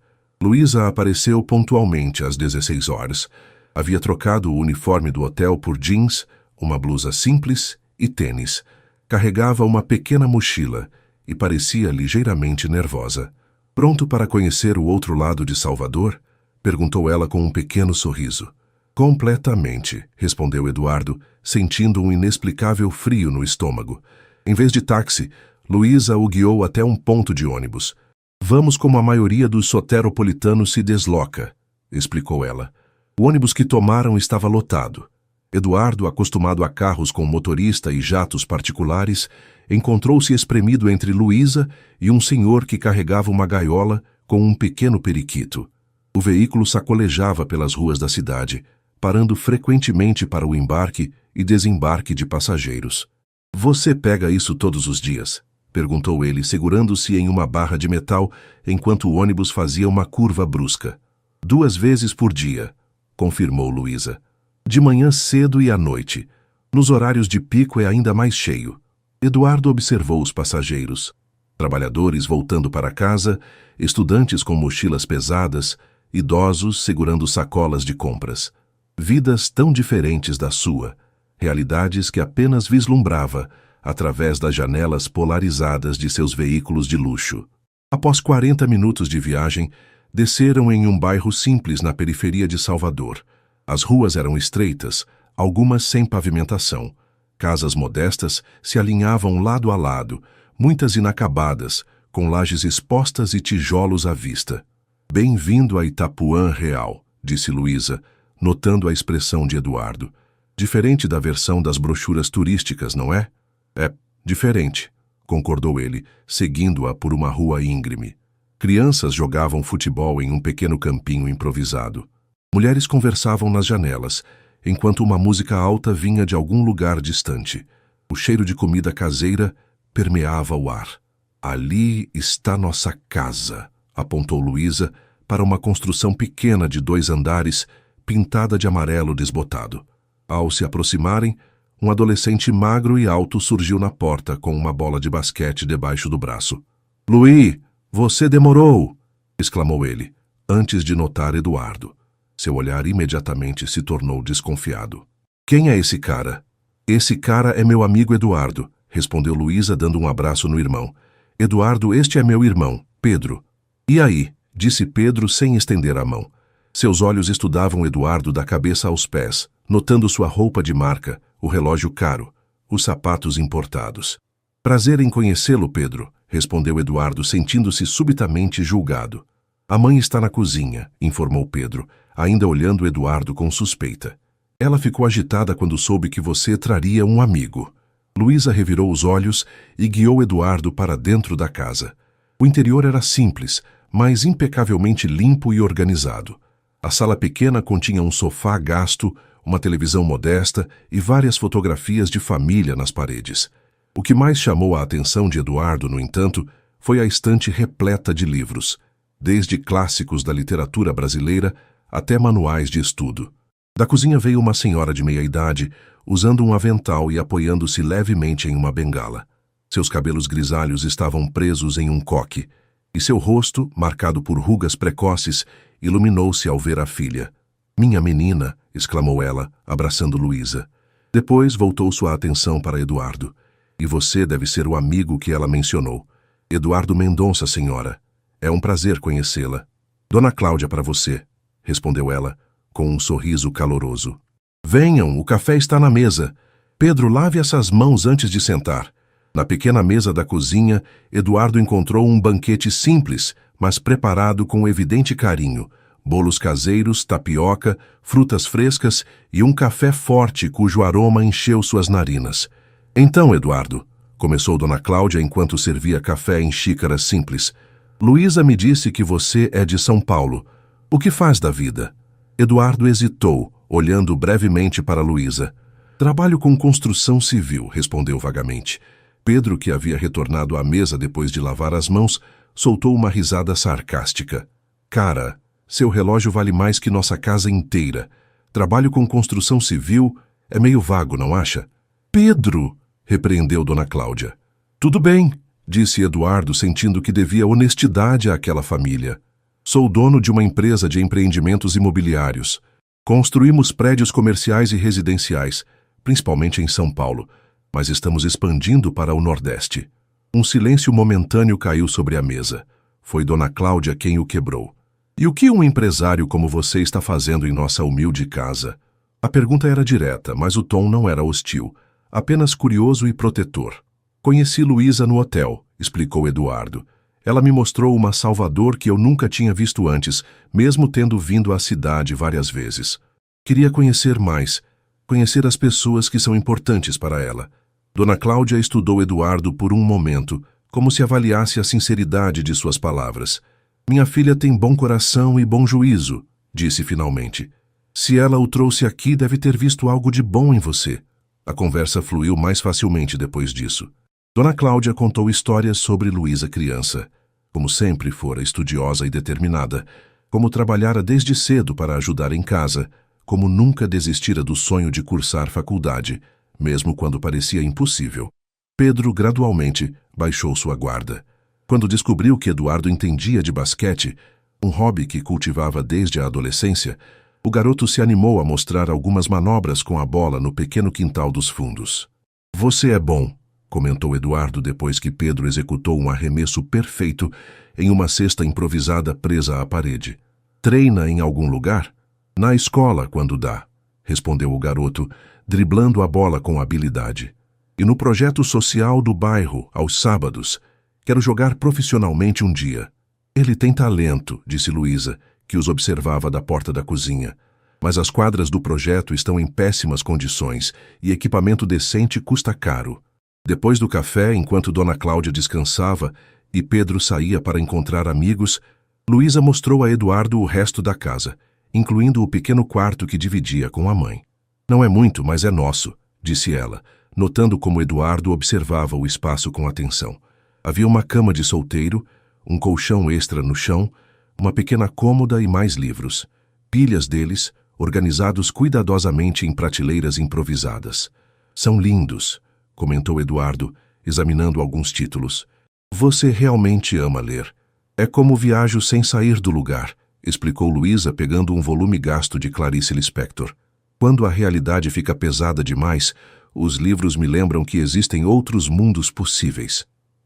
Luísa apareceu pontualmente às 16 horas. Havia trocado o uniforme do hotel por jeans, uma blusa simples e tênis. Carregava uma pequena mochila e parecia ligeiramente nervosa. Pronto para conhecer o outro lado de Salvador? Perguntou ela com um pequeno sorriso. Completamente, respondeu Eduardo, sentindo um inexplicável frio no estômago. Em vez de táxi, Luísa o guiou até um ponto de ônibus. Vamos como a maioria dos soteropolitanos se desloca, explicou ela. O ônibus que tomaram estava lotado. Eduardo, acostumado a carros com motorista e jatos particulares, encontrou-se espremido entre Luísa e um senhor que carregava uma gaiola com um pequeno periquito. O veículo sacolejava pelas ruas da cidade, parando frequentemente para o embarque e desembarque de passageiros. Você pega isso todos os dias? Perguntou ele, segurando-se em uma barra de metal enquanto o ônibus fazia uma curva brusca. 2 vezes por dia, confirmou Luísa. De manhã cedo e à noite. Nos horários de pico é ainda mais cheio. Eduardo observou os passageiros. Trabalhadores voltando para casa, estudantes com mochilas pesadas, idosos segurando sacolas de compras. Vidas tão diferentes da sua, realidades que apenas vislumbrava através das janelas polarizadas de seus veículos de luxo. Após 40 minutos de viagem, desceram em um bairro simples na periferia de Salvador. As ruas eram estreitas, algumas sem pavimentação. Casas modestas se alinhavam lado a lado, muitas inacabadas, com lajes expostas e tijolos à vista. Bem-vindo a Itapuã Real, disse Luísa, notando a expressão de Eduardo. Diferente da versão das brochuras turísticas, não é? É, diferente, concordou ele, seguindo-a por uma rua íngreme. Crianças jogavam futebol em um pequeno campinho improvisado. Mulheres conversavam nas janelas, enquanto uma música alta vinha de algum lugar distante. O cheiro de comida caseira permeava o ar. Ali está nossa casa, apontou Luísa para uma construção pequena de 2 andares, pintada de amarelo desbotado. Ao se aproximarem, um adolescente magro e alto surgiu na porta com uma bola de basquete debaixo do braço. "Luí, você demorou!" exclamou ele, antes de notar Eduardo. Seu olhar imediatamente se tornou desconfiado. "Quem é esse cara?" "Esse cara é meu amigo Eduardo", respondeu Luísa dando um abraço no irmão. "Eduardo, este é meu irmão, Pedro." "E aí?", disse Pedro sem estender a mão. Seus olhos estudavam Eduardo da cabeça aos pés, notando sua roupa de marca, o relógio caro, os sapatos importados. "Prazer em conhecê-lo, Pedro", respondeu Eduardo, sentindo-se subitamente julgado. "A mãe está na cozinha", informou Pedro, ainda olhando Eduardo com suspeita. "Ela ficou agitada quando soube que você traria um amigo." Luísa revirou os olhos e guiou Eduardo para dentro da casa. O interior era simples, mas impecavelmente limpo e organizado. A sala pequena continha um sofá gasto, uma televisão modesta e várias fotografias de família nas paredes. O que mais chamou a atenção de Eduardo, no entanto, foi a estante repleta de livros, desde clássicos da literatura brasileira até manuais de estudo. Da cozinha veio uma senhora de meia-idade, usando um avental e apoiando-se levemente em uma bengala. Seus cabelos grisalhos estavam presos em um coque, e seu rosto, marcado por rugas precoces, iluminou-se ao ver a filha. "Minha menina", exclamou ela, abraçando Luísa. Depois voltou sua atenção para Eduardo. "E você deve ser o amigo que ela mencionou. Eduardo Mendonça, senhora. É um prazer conhecê-la." "Dona Cláudia para você", respondeu ela, com um sorriso caloroso. "Venham, o café está na mesa. Pedro, lave essas mãos antes de sentar." Na pequena mesa da cozinha, Eduardo encontrou um banquete simples, mas preparado com evidente carinho. Bolos caseiros, tapioca, frutas frescas e um café forte cujo aroma encheu suas narinas. "Então, Eduardo", começou Dona Cláudia enquanto servia café em xícaras simples, "Luísa me disse que você é de São Paulo. O que faz da vida?" Eduardo hesitou, olhando brevemente para Luísa. "Trabalho com construção civil", respondeu vagamente. Pedro, que havia retornado à mesa depois de lavar as mãos, soltou uma risada sarcástica. "Cara, seu relógio vale mais que nossa casa inteira. Trabalho com construção civil é meio vago, não acha?" "Pedro!", repreendeu Dona Cláudia. "Tudo bem", disse Eduardo, sentindo que devia honestidade àquela família. "Sou dono de uma empresa de empreendimentos imobiliários. Construímos prédios comerciais e residenciais, principalmente em São Paulo, mas estamos expandindo para o Nordeste." Um silêncio momentâneo caiu sobre a mesa. Foi Dona Cláudia quem o quebrou. "E o que um empresário como você está fazendo em nossa humilde casa?" A pergunta era direta, mas o tom não era hostil, apenas curioso e protetor. "Conheci Luísa no hotel", explicou Eduardo. "Ela me mostrou uma Salvador que eu nunca tinha visto antes, mesmo tendo vindo à cidade várias vezes. Queria conhecer mais, conhecer as pessoas que são importantes para ela." Dona Cláudia estudou Eduardo por um momento, como se avaliasse a sinceridade de suas palavras. "Minha filha tem bom coração e bom juízo", disse finalmente. "Se ela o trouxe aqui, deve ter visto algo de bom em você." A conversa fluiu mais facilmente depois disso. Dona Cláudia contou histórias sobre Luísa criança. Como sempre fora estudiosa e determinada, como trabalhara desde cedo para ajudar em casa, como nunca desistira do sonho de cursar faculdade, mesmo quando parecia impossível. Pedro, gradualmente, baixou sua guarda. Quando descobriu que Eduardo entendia de basquete, um hobby que cultivava desde a adolescência, o garoto se animou a mostrar algumas manobras com a bola no pequeno quintal dos fundos. "Você é bom", comentou Eduardo depois que Pedro executou um arremesso perfeito em uma cesta improvisada presa à parede. "Treina em algum lugar?" "Na escola, quando dá", respondeu o garoto, driblando a bola com habilidade. "E no projeto social do bairro, aos sábados. Quero jogar profissionalmente um dia." "Ele tem talento", disse Luísa, que os observava da porta da cozinha. Mas as quadras do projeto estão em péssimas condições e equipamento decente custa caro. Depois do café, enquanto Dona Cláudia descansava e Pedro saía para encontrar amigos, Luísa mostrou a Eduardo o resto da casa, incluindo o pequeno quarto que dividia com a mãe. Não é muito, mas é nosso, disse ela, notando como Eduardo observava o espaço com atenção. Havia uma cama de solteiro, um colchão extra no chão, uma pequena cômoda e mais livros. Pilhas deles, organizados cuidadosamente em prateleiras improvisadas. São lindos, comentou Eduardo, examinando alguns títulos. Você realmente ama ler. É como viajo sem sair do lugar, explicou Luísa, pegando um volume gasto de Clarice Lispector. Quando a realidade fica pesada demais, os livros me lembram que existem outros mundos possíveis.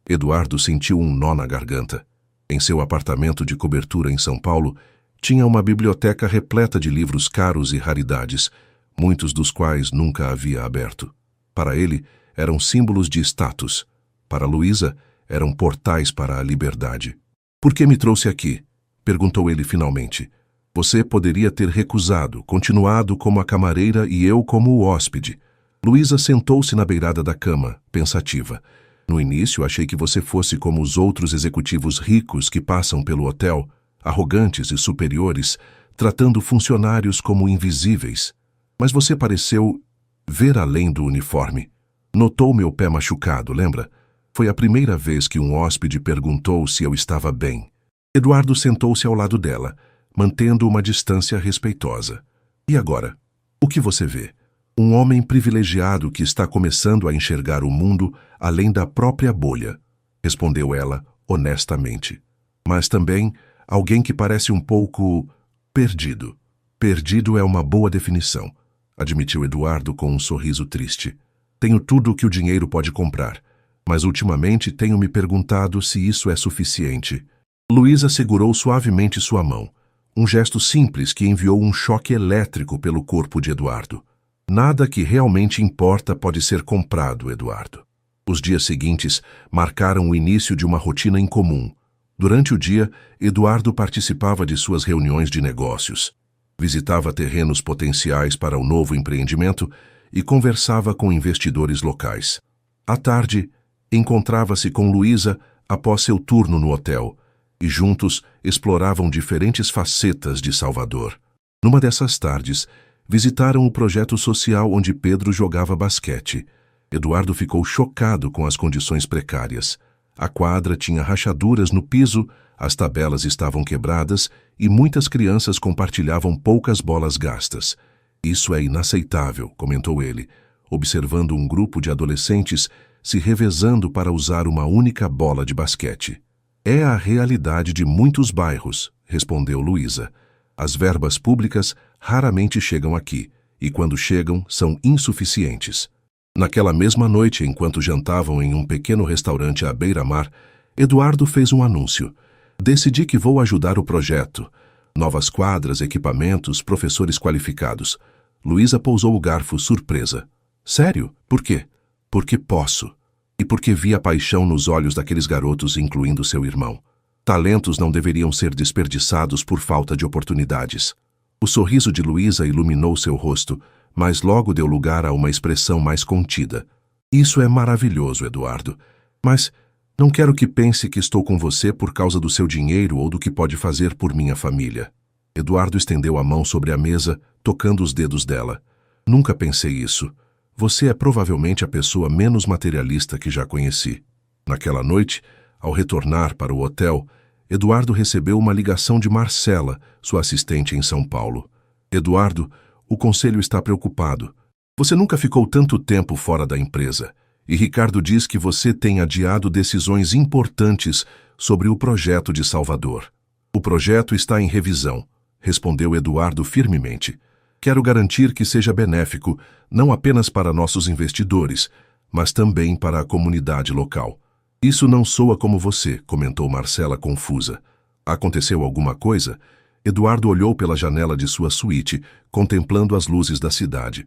Eduardo sentiu um nó na garganta. Em seu apartamento de cobertura em São Paulo, tinha uma biblioteca repleta de livros caros e raridades, muitos dos quais nunca havia aberto. Para ele, eram símbolos de status. Para Luísa, eram portais para a liberdade. Por que me trouxe aqui? Perguntou ele finalmente. Você poderia ter recusado, continuado como a camareira e eu como o hóspede. Luísa sentou-se na beirada da cama, pensativa. No início, achei que você fosse como os outros executivos ricos que passam pelo hotel, arrogantes e superiores, tratando funcionários como invisíveis. Mas você pareceu ver além do uniforme. Notou meu pé machucado, lembra? Foi a primeira vez que um hóspede perguntou se eu estava bem. Eduardo sentou-se ao lado dela, mantendo uma distância respeitosa. E agora? O que você vê? Um homem privilegiado que está começando a enxergar o mundo além da própria bolha, respondeu ela honestamente. Mas também alguém que parece um pouco perdido. Perdido é uma boa definição, admitiu Eduardo com um sorriso triste. Tenho tudo o que o dinheiro pode comprar, mas ultimamente tenho me perguntado se isso é suficiente. Luísa segurou suavemente sua mão, um gesto simples que enviou um choque elétrico pelo corpo de Eduardo. Nada que realmente importa pode ser comprado, Eduardo. Os dias seguintes marcaram o início de uma rotina incomum. Durante o dia, Eduardo participava de suas reuniões de negócios, visitava terrenos potenciais para o novo empreendimento e conversava com investidores locais. À tarde, encontrava-se com Luísa após seu turno no hotel e juntos exploravam diferentes facetas de Salvador. Numa dessas tardes, visitaram o projeto social onde Pedro jogava basquete. Eduardo ficou chocado com as condições precárias. A quadra tinha rachaduras no piso, as tabelas estavam quebradas e muitas crianças compartilhavam poucas bolas gastas. Isso é inaceitável, comentou ele, observando um grupo de adolescentes se revezando para usar uma única bola de basquete. É a realidade de muitos bairros, respondeu Luísa. As verbas públicas raramente chegam aqui, e quando chegam, são insuficientes. Naquela mesma noite, enquanto jantavam em um pequeno restaurante à beira-mar, Eduardo fez um anúncio. Decidi que vou ajudar o projeto. Novas quadras, equipamentos, professores qualificados. Luísa pousou o garfo surpresa. Sério? Por quê? Porque posso. E porque vi a paixão nos olhos daqueles garotos, incluindo seu irmão. Talentos não deveriam ser desperdiçados por falta de oportunidades. O sorriso de Luísa iluminou seu rosto, mas logo deu lugar a uma expressão mais contida. Isso é maravilhoso, Eduardo. Mas não quero que pense que estou com você por causa do seu dinheiro ou do que pode fazer por minha família. Eduardo estendeu a mão sobre a mesa, tocando os dedos dela. Nunca pensei isso. Você é provavelmente a pessoa menos materialista que já conheci. Naquela noite, ao retornar para o hotel, Eduardo recebeu uma ligação de Marcela, sua assistente em São Paulo. Eduardo, o conselho está preocupado. Você nunca ficou tanto tempo fora da empresa, e Ricardo diz que você tem adiado decisões importantes sobre o projeto de Salvador. O projeto está em revisão, respondeu Eduardo firmemente. Quero garantir que seja benéfico, não apenas para nossos investidores, mas também para a comunidade local. Isso não soa como você, comentou Marcela confusa. Aconteceu alguma coisa? Eduardo olhou pela janela de sua suíte, contemplando as luzes da cidade.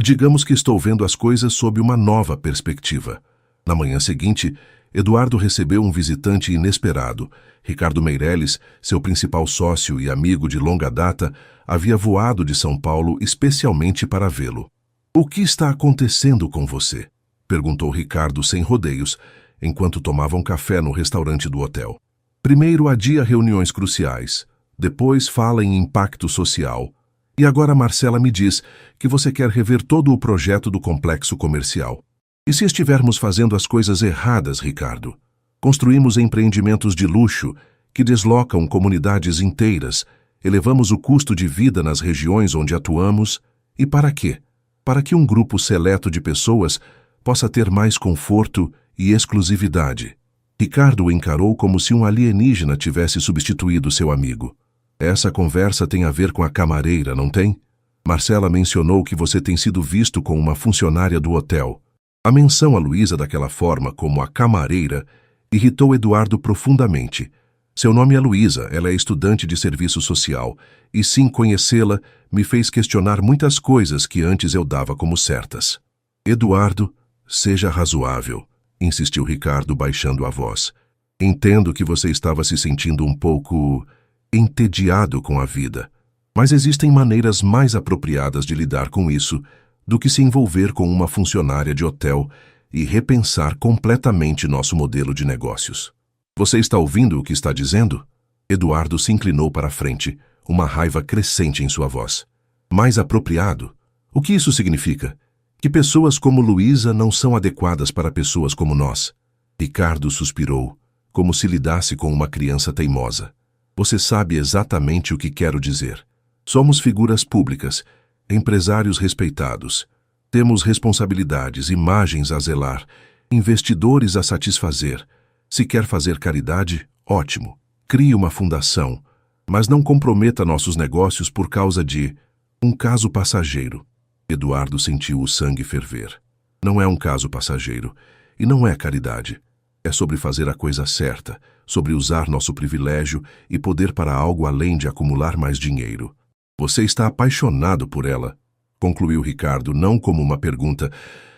Digamos que estou vendo as coisas sob uma nova perspectiva. Na manhã seguinte, Eduardo recebeu um visitante inesperado. Ricardo Meirelles, seu principal sócio e amigo de longa data, havia voado de São Paulo especialmente para vê-lo. "O que está acontecendo com você?" perguntou Ricardo sem rodeios, enquanto tomavam café no restaurante do hotel. "Primeiro adia reuniões cruciais, depois fala em impacto social, e agora Marcela me diz que você quer rever todo o projeto do complexo comercial. E se estivermos fazendo as coisas erradas, Ricardo? Construímos empreendimentos de luxo que deslocam comunidades inteiras, elevamos o custo de vida nas regiões onde atuamos, e para quê? Para que um grupo seleto de pessoas possa ter mais conforto e exclusividade." Ricardo o encarou como se um alienígena tivesse substituído seu amigo. "Essa conversa tem a ver com a camareira, não tem? Marcela mencionou que você tem sido visto com uma funcionária do hotel." A menção a Luísa daquela forma, como a camareira, irritou Eduardo profundamente. Seu nome é Luísa, ela é estudante de serviço social, e sim, conhecê-la me fez questionar muitas coisas que antes eu dava como certas. "Eduardo, seja razoável", insistiu Ricardo baixando a voz. "Entendo que você estava se sentindo um pouco entediado com a vida, mas existem maneiras mais apropriadas de lidar com isso do que se envolver com uma funcionária de hotel e repensar completamente nosso modelo de negócios." "Você está ouvindo o que está dizendo?" Eduardo se inclinou para a frente, uma raiva crescente em sua voz. "Mais apropriado? O que isso significa? Que pessoas como Luísa não são adequadas para pessoas como nós?" Ricardo suspirou, como se lidasse com uma criança teimosa. "Você sabe exatamente o que quero dizer. Somos figuras públicas, empresários respeitados. Temos responsabilidades, imagens a zelar, investidores a satisfazer. Se quer fazer caridade, ótimo. Crie uma fundação, mas não comprometa nossos negócios por causa de um caso passageiro." Eduardo sentiu o sangue ferver. "Não é um caso passageiro, e não é caridade. É sobre fazer a coisa certa, sobre usar nosso privilégio e poder para algo além de acumular mais dinheiro. Você está apaixonado por ela", concluiu Ricardo, não como uma pergunta,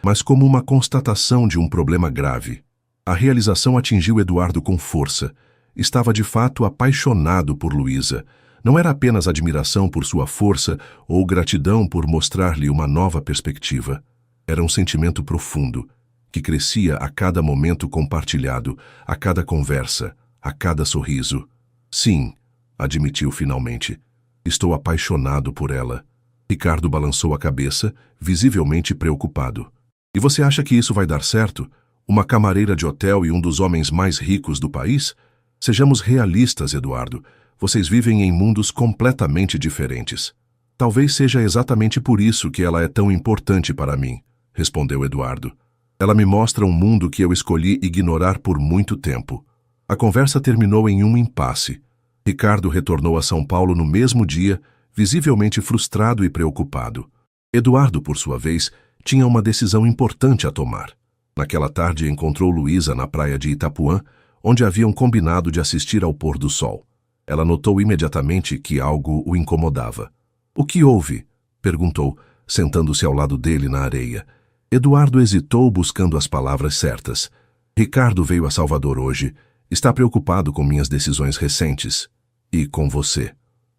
mas como uma constatação de um problema grave. A realização atingiu Eduardo com força. Estava de fato apaixonado por Luísa. Não era apenas admiração por sua força ou gratidão por mostrar-lhe uma nova perspectiva. Era um sentimento profundo, que crescia a cada momento compartilhado, a cada conversa, a cada sorriso. "Sim", admitiu finalmente. "Estou apaixonado por ela." Ricardo balançou a cabeça, visivelmente preocupado. "E você acha que isso vai dar certo? Uma camareira de hotel e um dos homens mais ricos do país? Sejamos realistas, Eduardo. Vocês vivem em mundos completamente diferentes." "Talvez seja exatamente por isso que ela é tão importante para mim", respondeu Eduardo. "Ela me mostra um mundo que eu escolhi ignorar por muito tempo." A conversa terminou em um impasse. Ricardo retornou a São Paulo no mesmo dia, visivelmente frustrado e preocupado. Eduardo, por sua vez, tinha uma decisão importante a tomar. Naquela tarde encontrou Luísa na praia de Itapuã, onde haviam combinado de assistir ao pôr do sol. Ela notou imediatamente que algo o incomodava. "O que houve?" perguntou, sentando-se ao lado dele na areia. Eduardo hesitou buscando as palavras certas. "Ricardo veio a Salvador hoje. Está preocupado com minhas decisões recentes. E com você."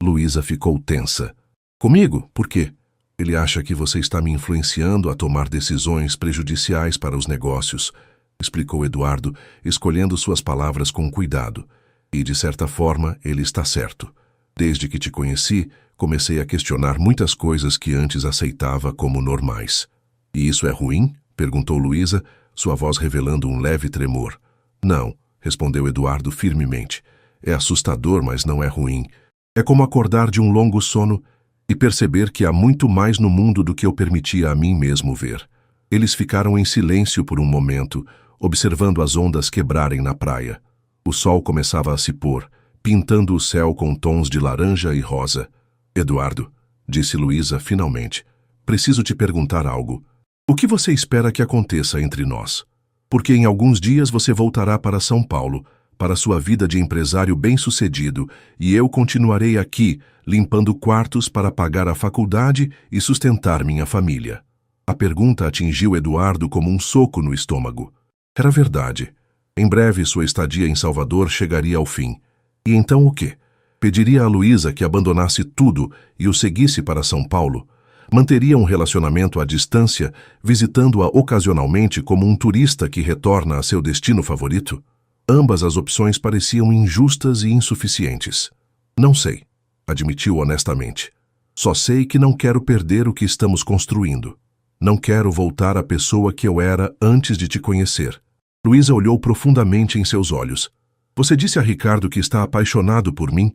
Luísa ficou tensa. "Comigo? Por quê?" "Ele acha que você está me influenciando a tomar decisões prejudiciais para os negócios", explicou Eduardo, escolhendo suas palavras com cuidado. "E, de certa forma, ele está certo. Desde que te conheci, comecei a questionar muitas coisas que antes aceitava como normais." "E isso é ruim?" perguntou Luísa, sua voz revelando um leve tremor. "Não", respondeu Eduardo firmemente. "É assustador, mas não é ruim. É como acordar de um longo sono e perceber que há muito mais no mundo do que eu permitia a mim mesmo ver." Eles ficaram em silêncio por um momento, observando as ondas quebrarem na praia. O sol começava a se pôr, pintando o céu com tons de laranja e rosa. "Eduardo", disse Luísa finalmente, "preciso te perguntar algo. O que você espera que aconteça entre nós? Porque em alguns dias você voltará para São Paulo, para sua vida de empresário bem-sucedido, e eu continuarei aqui, limpando quartos para pagar a faculdade e sustentar minha família." A pergunta atingiu Eduardo como um soco no estômago. Era verdade. Em breve sua estadia em Salvador chegaria ao fim. E então o quê? Pediria a Luísa que abandonasse tudo e o seguisse para São Paulo. Manteria um relacionamento à distância, visitando-a ocasionalmente como um turista que retorna a seu destino favorito? Ambas as opções pareciam injustas e insuficientes. Não sei, admitiu honestamente. Só sei que não quero perder o que estamos construindo. Não quero voltar à pessoa que eu era antes de te conhecer. Luísa olhou profundamente em seus olhos. Você disse a Ricardo que está apaixonado por mim?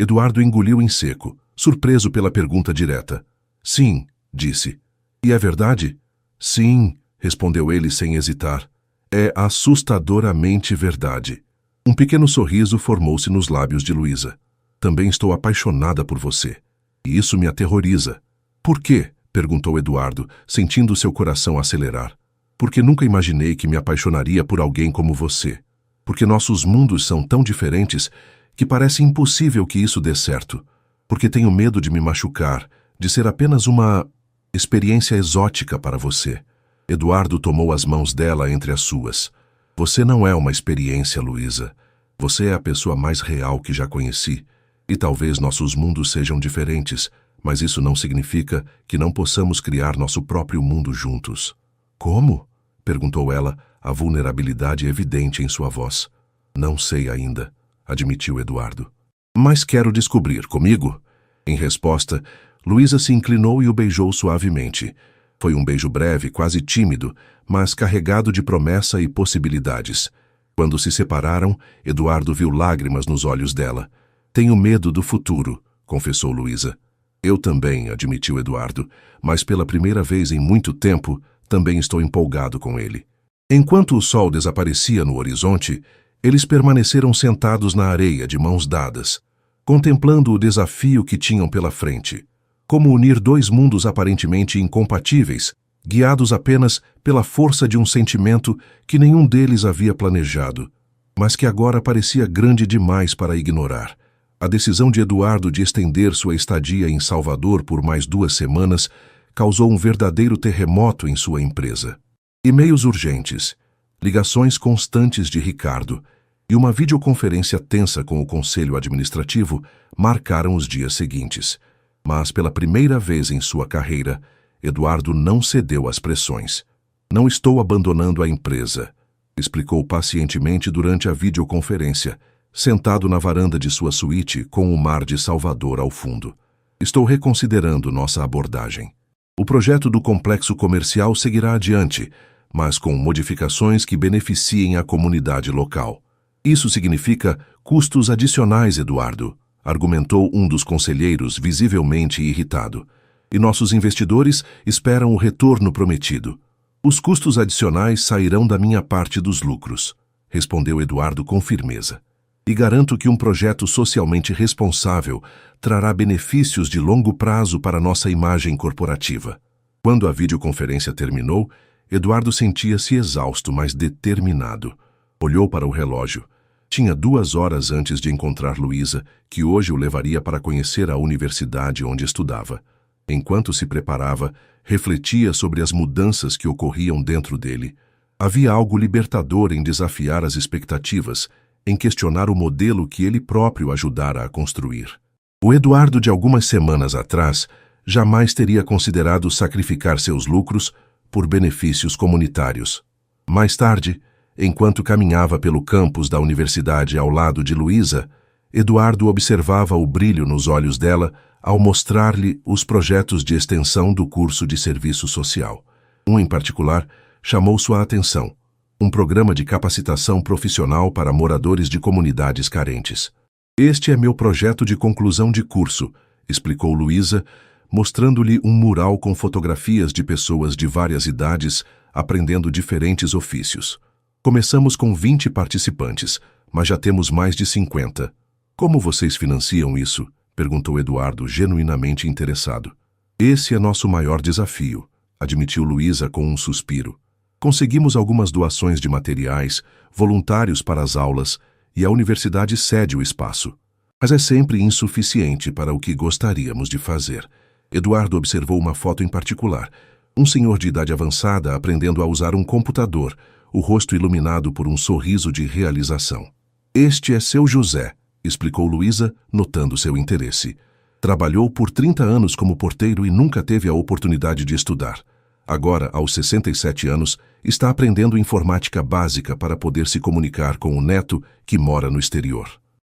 Eduardo engoliu em seco, surpreso pela pergunta direta. Sim, disse. E é verdade? Sim, respondeu ele sem hesitar. É assustadoramente verdade. Um pequeno sorriso formou-se nos lábios de Luísa. Também estou apaixonada por você. E isso me aterroriza. Por quê? Perguntou Eduardo, sentindo seu coração acelerar. Porque nunca imaginei que me apaixonaria por alguém como você. Porque nossos mundos são tão diferentes que parece impossível que isso dê certo. Porque tenho medo de me machucar, de ser apenas uma experiência exótica para você. Eduardo tomou as mãos dela entre as suas. Você não é uma experiência, Luísa. Você é a pessoa mais real que já conheci. E talvez nossos mundos sejam diferentes, mas isso não significa que não possamos criar nosso próprio mundo juntos. Como? Perguntou ela, a vulnerabilidade evidente em sua voz. Não sei ainda, admitiu Eduardo. Mas quero descobrir, comigo? Em resposta, Luísa se inclinou e o beijou suavemente. Foi um beijo breve, quase tímido, mas carregado de promessa e possibilidades. Quando se separaram, Eduardo viu lágrimas nos olhos dela. Tenho medo do futuro, confessou Luísa. Eu também, admitiu Eduardo, mas pela primeira vez em muito tempo, também estou empolgado com ele. Enquanto o sol desaparecia no horizonte, eles permaneceram sentados na areia de mãos dadas, contemplando o desafio que tinham pela frente. Como unir dois mundos aparentemente incompatíveis, guiados apenas pela força de um sentimento que nenhum deles havia planejado, mas que agora parecia grande demais para ignorar. A decisão de Eduardo de estender sua estadia em Salvador por mais 2 semanas causou um verdadeiro terremoto em sua empresa. E-mails urgentes, ligações constantes de Ricardo e uma videoconferência tensa com o conselho administrativo marcaram os dias seguintes. Mas pela primeira vez em sua carreira, Eduardo não cedeu às pressões. Não estou abandonando a empresa, explicou pacientemente durante a videoconferência, sentado na varanda de sua suíte com o mar de Salvador ao fundo. Estou reconsiderando nossa abordagem. O projeto do complexo comercial seguirá adiante, mas com modificações que beneficiem a comunidade local. Isso significa custos adicionais, Eduardo, argumentou um dos conselheiros visivelmente irritado. E nossos investidores esperam o retorno prometido. Os custos adicionais sairão da minha parte dos lucros, respondeu Eduardo com firmeza. E garanto que um projeto socialmente responsável trará benefícios de longo prazo para nossa imagem corporativa. Quando a videoconferência terminou, Eduardo sentia-se exausto, mas determinado. Olhou para o relógio. Tinha 2 horas antes de encontrar Luísa, que hoje o levaria para conhecer a universidade onde estudava. Enquanto se preparava, refletia sobre as mudanças que ocorriam dentro dele. Havia algo libertador em desafiar as expectativas, em questionar o modelo que ele próprio ajudara a construir. O Eduardo de algumas semanas atrás jamais teria considerado sacrificar seus lucros por benefícios comunitários. Mais tarde, enquanto caminhava pelo campus da universidade ao lado de Luísa, Eduardo observava o brilho nos olhos dela ao mostrar-lhe os projetos de extensão do curso de serviço social. Um em particular chamou sua atenção. Um programa de capacitação profissional para moradores de comunidades carentes. Este é meu projeto de conclusão de curso, explicou Luísa, mostrando-lhe um mural com fotografias de pessoas de várias idades aprendendo diferentes ofícios. Começamos com 20 participantes, mas já temos mais de 50. Como vocês financiam isso? Perguntou Eduardo, genuinamente interessado. Esse é nosso maior desafio, admitiu Luísa com um suspiro. Conseguimos algumas doações de materiais, voluntários para as aulas, e a universidade cede o espaço. Mas é sempre insuficiente para o que gostaríamos de fazer. Eduardo observou uma foto em particular. Um senhor de idade avançada aprendendo a usar um computador, o rosto iluminado por um sorriso de realização. Este é seu José, explicou Luísa, notando seu interesse. Trabalhou por 30 anos como porteiro e nunca teve a oportunidade de estudar. Agora, aos 67 anos, está aprendendo informática básica para poder se comunicar com o neto que mora no exterior.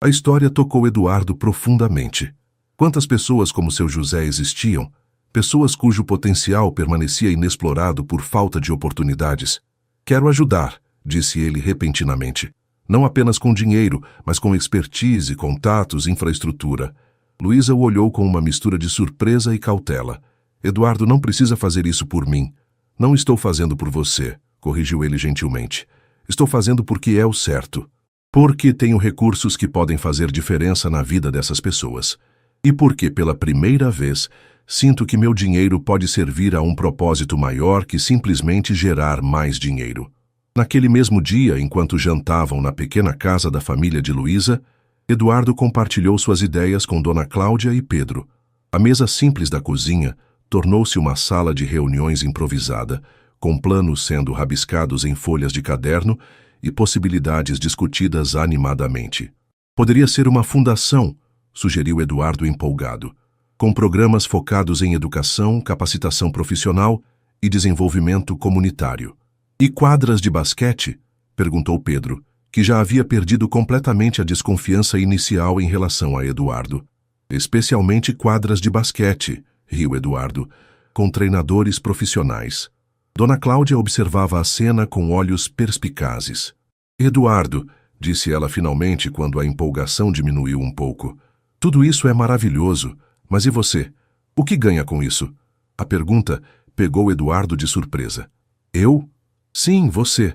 A história tocou Eduardo profundamente. Quantas pessoas como seu José existiam? Pessoas cujo potencial permanecia inexplorado por falta de oportunidades. Quero ajudar, disse ele repentinamente. Não apenas com dinheiro, mas com expertise, contatos, infraestrutura. Luísa o olhou com uma mistura de surpresa e cautela. Eduardo não precisa fazer isso por mim. Não estou fazendo por você, corrigiu ele gentilmente. Estou fazendo porque é o certo. Porque tenho recursos que podem fazer diferença na vida dessas pessoas. E porque, pela primeira vez, sinto que meu dinheiro pode servir a um propósito maior que simplesmente gerar mais dinheiro. Naquele mesmo dia, enquanto jantavam na pequena casa da família de Luísa, Eduardo compartilhou suas ideias com Dona Cláudia e Pedro. A mesa simples da cozinha tornou-se uma sala de reuniões improvisada, com planos sendo rabiscados em folhas de caderno e possibilidades discutidas animadamente. Poderia ser uma fundação, sugeriu Eduardo empolgado, com programas focados em educação, capacitação profissional e desenvolvimento comunitário. E quadras de basquete? Perguntou Pedro, que já havia perdido completamente a desconfiança inicial em relação a Eduardo. Especialmente quadras de basquete, riu Eduardo, com treinadores profissionais. Dona Cláudia observava a cena com olhos perspicazes. Eduardo, disse ela finalmente quando a empolgação diminuiu um pouco. Tudo isso é maravilhoso, mas e você? O que ganha com isso? A pergunta pegou Eduardo de surpresa. Eu? Sim, você.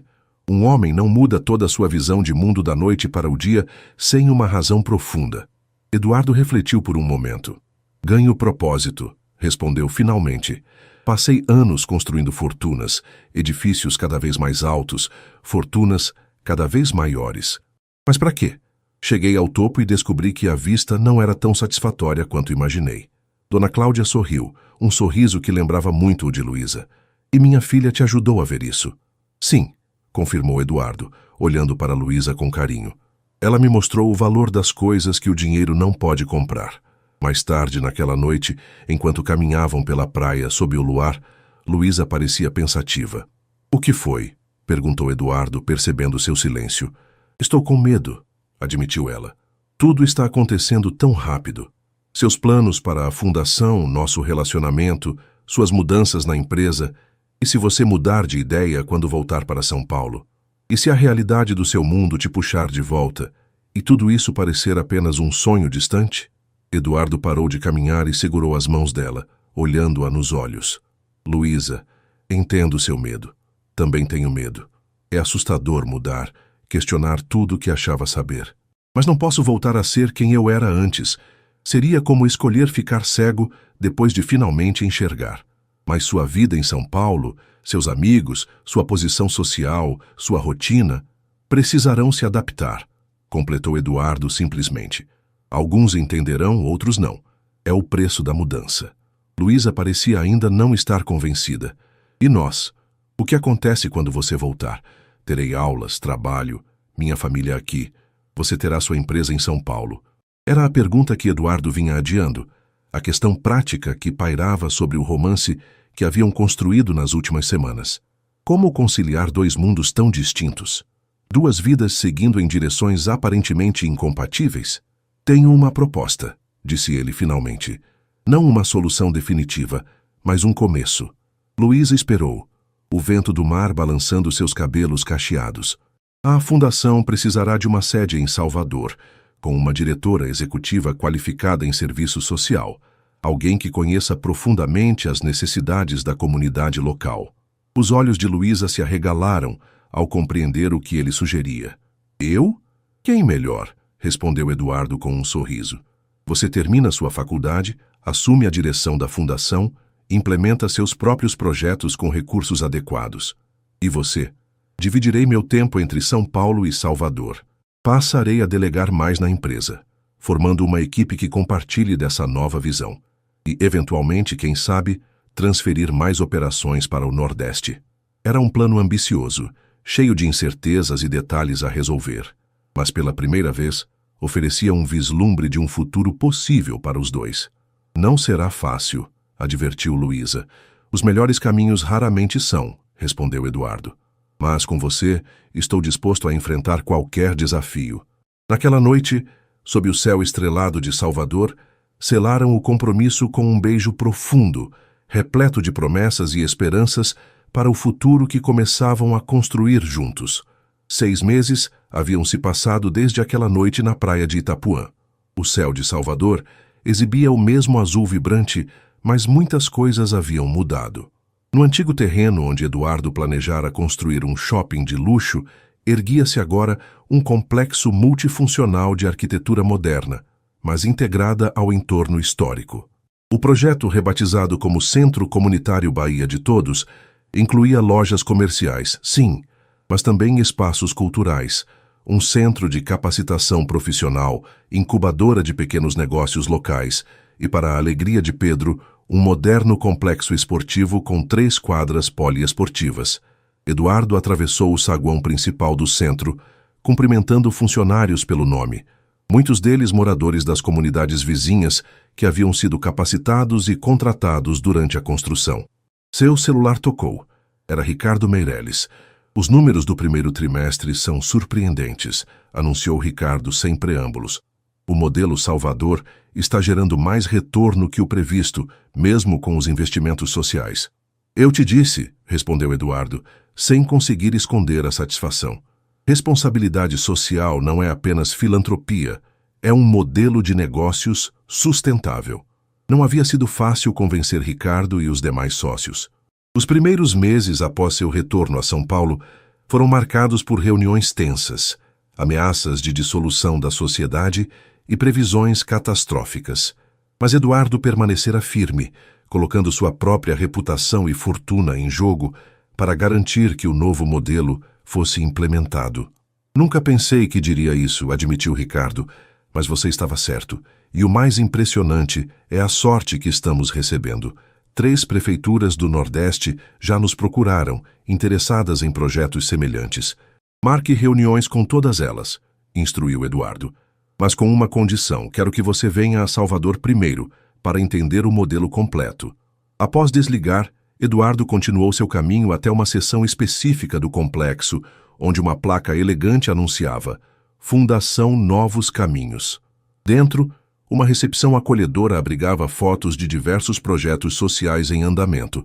Um homem não muda toda a sua visão de mundo da noite para o dia sem uma razão profunda. Eduardo refletiu por um momento. Ganho propósito, respondeu finalmente. Passei anos construindo fortunas, edifícios cada vez mais altos, fortunas cada vez maiores. Mas para quê? Cheguei ao topo e descobri que a vista não era tão satisfatória quanto imaginei. Dona Cláudia sorriu, um sorriso que lembrava muito o de Luísa. E minha filha te ajudou a ver isso? Sim, confirmou Eduardo, olhando para Luísa com carinho. Ela me mostrou o valor das coisas que o dinheiro não pode comprar. Mais tarde, naquela noite, enquanto caminhavam pela praia sob o luar, Luísa parecia pensativa. O que foi? Perguntou Eduardo, percebendo seu silêncio. Estou com medo, admitiu ela. Tudo está acontecendo tão rápido. Seus planos para a fundação, nosso relacionamento, suas mudanças na empresa. E se você mudar de ideia quando voltar para São Paulo? E se a realidade do seu mundo te puxar de volta, e tudo isso parecer apenas um sonho distante? Eduardo parou de caminhar e segurou as mãos dela, olhando-a nos olhos. Luísa, entendo seu medo. Também tenho medo. É assustador mudar, questionar tudo o que achava saber. Mas não posso voltar a ser quem eu era antes. Seria como escolher ficar cego depois de finalmente enxergar. Mas sua vida em São Paulo, seus amigos, sua posição social, sua rotina, precisarão se adaptar, completou Eduardo simplesmente. Alguns entenderão, outros não. É o preço da mudança. Luísa parecia ainda não estar convencida. E nós? O que acontece quando você voltar? Terei aulas, trabalho, minha família aqui. Você terá sua empresa em São Paulo. Era a pergunta que Eduardo vinha adiando, a questão prática que pairava sobre o romance que haviam construído nas últimas semanas. Como conciliar dois mundos tão distintos? Duas vidas seguindo em direções aparentemente incompatíveis? Tenho uma proposta, disse ele finalmente. Não uma solução definitiva, mas um começo. Luísa esperou, o vento do mar balançando seus cabelos cacheados. A fundação precisará de uma sede em Salvador, com uma diretora executiva qualificada em serviço social, alguém que conheça profundamente as necessidades da comunidade local. Os olhos de Luísa se arregalaram ao compreender o que ele sugeria. Eu? Quem melhor? Respondeu Eduardo com um sorriso. Você termina sua faculdade, assume a direção da fundação, implementa seus próprios projetos com recursos adequados. E você? Dividirei meu tempo entre São Paulo e Salvador. Passarei a delegar mais na empresa, formando uma equipe que compartilhe dessa nova visão. E, eventualmente, quem sabe, transferir mais operações para o Nordeste. Era um plano ambicioso, cheio de incertezas e detalhes a resolver. Mas pela primeira vez, Oferecia um vislumbre de um futuro possível para os dois. Não será fácil, advertiu Luísa. Os melhores caminhos raramente são, respondeu Eduardo. Mas com você, estou disposto a enfrentar qualquer desafio. Naquela noite, sob o céu estrelado de Salvador, selaram o compromisso com um beijo profundo, repleto de promessas e esperanças para o futuro que começavam a construir juntos. 6 meses haviam se passado desde aquela noite na praia de Itapuã. O céu de Salvador exibia o mesmo azul vibrante, mas muitas coisas haviam mudado. No antigo terreno onde Eduardo planejara construir um shopping de luxo, erguia-se agora um complexo multifuncional de arquitetura moderna, mas integrada ao entorno histórico. O projeto, rebatizado como Centro Comunitário Bahia de Todos, incluía lojas comerciais, sim, mas também espaços culturais, um centro de capacitação profissional, incubadora de pequenos negócios locais e, para a alegria de Pedro, um moderno complexo esportivo com 3 quadras poliesportivas. Eduardo atravessou o saguão principal do centro, cumprimentando funcionários pelo nome, muitos deles moradores das comunidades vizinhas que haviam sido capacitados e contratados durante a construção. Seu celular tocou. Era Ricardo Meirelles. Os números do primeiro trimestre são surpreendentes, anunciou Ricardo sem preâmbulos. O modelo Salvador está gerando mais retorno que o previsto, mesmo com os investimentos sociais. Eu te disse, respondeu Eduardo, sem conseguir esconder a satisfação. Responsabilidade social não é apenas filantropia, é um modelo de negócios sustentável. Não havia sido fácil convencer Ricardo e os demais sócios. Os primeiros meses após seu retorno a São Paulo foram marcados por reuniões tensas, ameaças de dissolução da sociedade e previsões catastróficas. Mas Eduardo permanecera firme, colocando sua própria reputação e fortuna em jogo para garantir que o novo modelo fosse implementado. Nunca pensei que diria isso, admitiu Ricardo, mas você estava certo. E o mais impressionante é a sorte que estamos recebendo. 3 prefeituras do Nordeste já nos procuraram, interessadas em projetos semelhantes. Marque reuniões com todas elas, instruiu Eduardo. Mas com uma condição, quero que você venha a Salvador primeiro, para entender o modelo completo. Após desligar, Eduardo continuou seu caminho até uma seção específica do complexo, onde uma placa elegante anunciava Fundação Novos Caminhos. Dentro, uma recepção acolhedora abrigava fotos de diversos projetos sociais em andamento,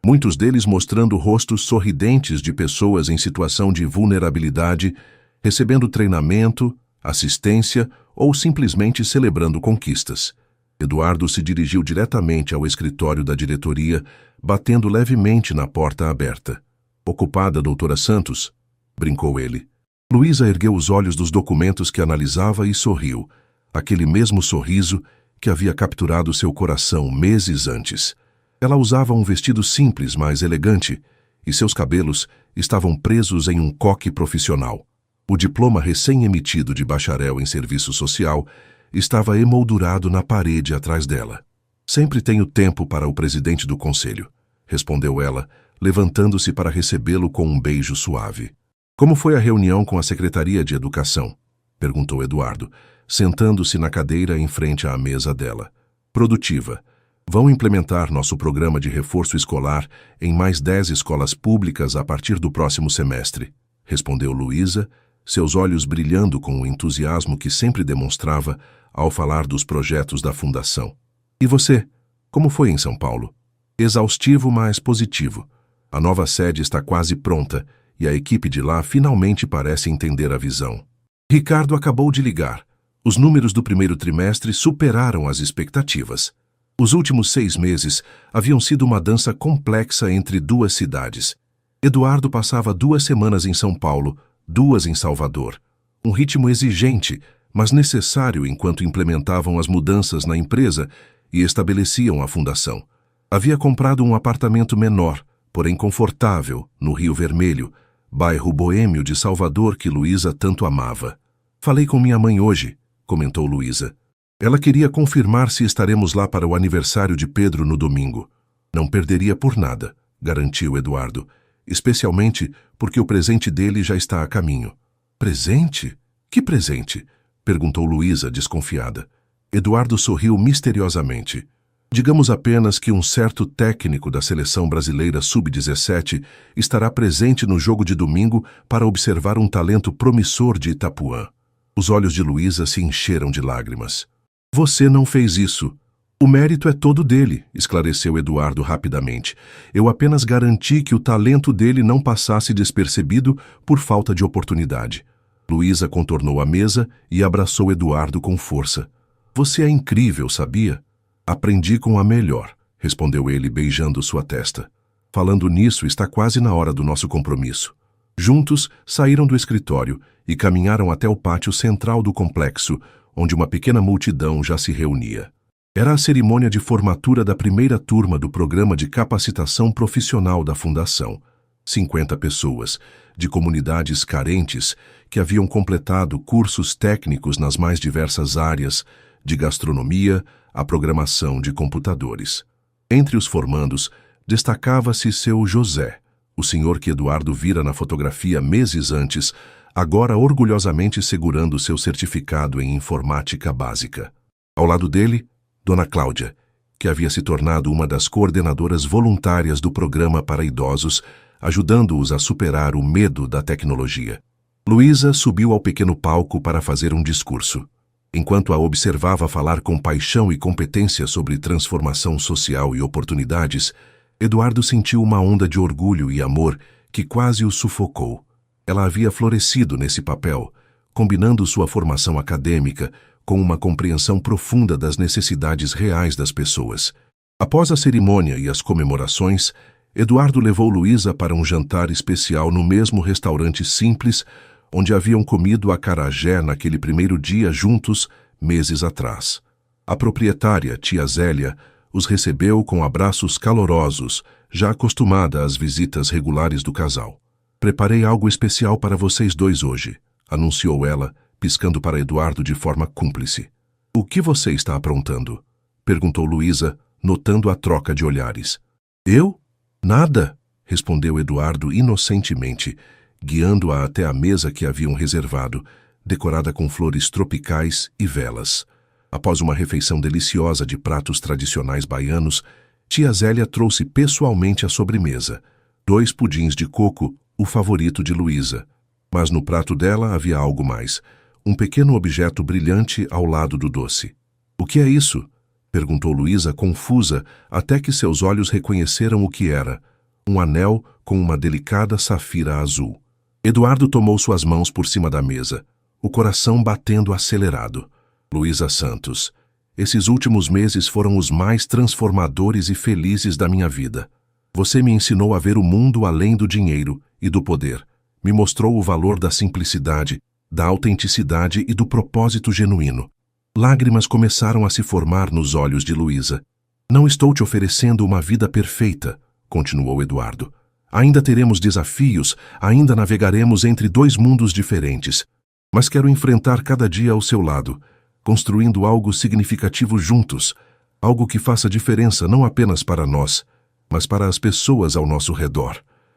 muitos deles mostrando rostos sorridentes de pessoas em situação de vulnerabilidade, recebendo treinamento, assistência ou simplesmente celebrando conquistas. Eduardo se dirigiu diretamente ao escritório da diretoria, batendo levemente na porta aberta. Ocupada, doutora Santos? Brincou ele. Luísa ergueu os olhos dos documentos que analisava e sorriu, aquele mesmo sorriso que havia capturado seu coração meses antes. Ela usava um vestido simples, mas elegante, e seus cabelos estavam presos em um coque profissional. O diploma recém-emitido de bacharel em serviço social estava emoldurado na parede atrás dela. Sempre tenho tempo para o presidente do conselho, respondeu ela, levantando-se para recebê-lo com um beijo suave. Como foi a reunião com a Secretaria de Educação? Perguntou Eduardo, sentando-se na cadeira em frente à mesa dela. Produtiva. Vão implementar nosso programa de reforço escolar em mais 10 escolas públicas a partir do próximo semestre, respondeu Luísa, seus olhos brilhando com o entusiasmo que sempre demonstrava ao falar dos projetos da Fundação. E você? Como foi em São Paulo? Exaustivo, mas positivo. A nova sede está quase pronta e a equipe de lá finalmente parece entender a visão. Ricardo acabou de ligar. Os números do primeiro trimestre superaram as expectativas. Os últimos 6 meses haviam sido uma dança complexa entre 2 cidades. Eduardo passava 2 semanas em São Paulo, 2 em Salvador. Um ritmo exigente, mas necessário enquanto implementavam as mudanças na empresa e estabeleciam a fundação. Havia comprado um apartamento menor, porém confortável, no Rio Vermelho, bairro boêmio de Salvador que Luísa tanto amava. Falei com minha mãe hoje, comentou Luísa. Ela queria confirmar se estaremos lá para o aniversário de Pedro no domingo. Não perderia por nada, garantiu Eduardo, especialmente porque o presente dele já está a caminho. Presente? Que presente? Perguntou Luísa, desconfiada. Eduardo sorriu misteriosamente. Digamos apenas que um certo técnico da seleção brasileira sub-17 estará presente no jogo de domingo para observar um talento promissor de Itapuã. Os olhos de Luísa se encheram de lágrimas. Você não fez isso. O mérito é todo dele, esclareceu Eduardo rapidamente. Eu apenas garanti que o talento dele não passasse despercebido por falta de oportunidade. Luísa contornou a mesa e abraçou Eduardo com força. Você é incrível, sabia? Aprendi com a melhor, respondeu ele beijando sua testa. Falando nisso, está quase na hora do nosso compromisso. Juntos, saíram do escritório e caminharam até o pátio central do complexo, onde uma pequena multidão já se reunia. Era a cerimônia de formatura da primeira turma do programa de capacitação profissional da Fundação. 50 pessoas, de comunidades carentes, que haviam completado cursos técnicos nas mais diversas áreas, de gastronomia à programação de computadores. Entre os formandos, destacava-se seu José, o senhor que Eduardo vira na fotografia meses antes, agora orgulhosamente segurando seu certificado em informática básica. Ao lado dele, Dona Cláudia, que havia se tornado uma das coordenadoras voluntárias do programa para idosos, ajudando-os a superar o medo da tecnologia. Luísa subiu ao pequeno palco para fazer um discurso. Enquanto a observava falar com paixão e competência sobre transformação social e oportunidades, Eduardo sentiu uma onda de orgulho e amor que quase o sufocou. Ela havia florescido nesse papel, combinando sua formação acadêmica com uma compreensão profunda das necessidades reais das pessoas. Após a cerimônia e as comemorações, Eduardo levou Luísa para um jantar especial no mesmo restaurante simples onde haviam comido acarajé naquele primeiro dia juntos, meses atrás. A proprietária, tia Zélia, os recebeu com abraços calorosos, já acostumada às visitas regulares do casal. Preparei algo especial para vocês dois hoje, anunciou ela, piscando para Eduardo de forma cúmplice. O que você está aprontando? Perguntou Luísa, notando a troca de olhares. Eu? Nada, respondeu Eduardo inocentemente, guiando-a até a mesa que haviam reservado, decorada com flores tropicais e velas. Após uma refeição deliciosa de pratos tradicionais baianos, tia Zélia trouxe pessoalmente a sobremesa, 2 pudins de coco, o favorito de Luísa. Mas no prato dela havia algo mais, um pequeno objeto brilhante ao lado do doce. O que é isso? Perguntou Luísa, confusa, até que seus olhos reconheceram o que era, um anel com uma delicada safira azul. Eduardo tomou suas mãos por cima da mesa, o coração batendo acelerado. Luísa Santos, esses últimos meses foram os mais transformadores e felizes da minha vida. Você me ensinou a ver o mundo além do dinheiro e do poder. Me mostrou o valor da simplicidade, da autenticidade e do propósito genuíno. Lágrimas começaram a se formar nos olhos de Luísa. Não estou te oferecendo uma vida perfeita, continuou Eduardo. Ainda teremos desafios, ainda navegaremos entre 2 mundos diferentes. Mas quero enfrentar cada dia ao seu lado, construindo algo significativo juntos, algo que faça diferença não apenas para nós, mas para as pessoas ao nosso redor.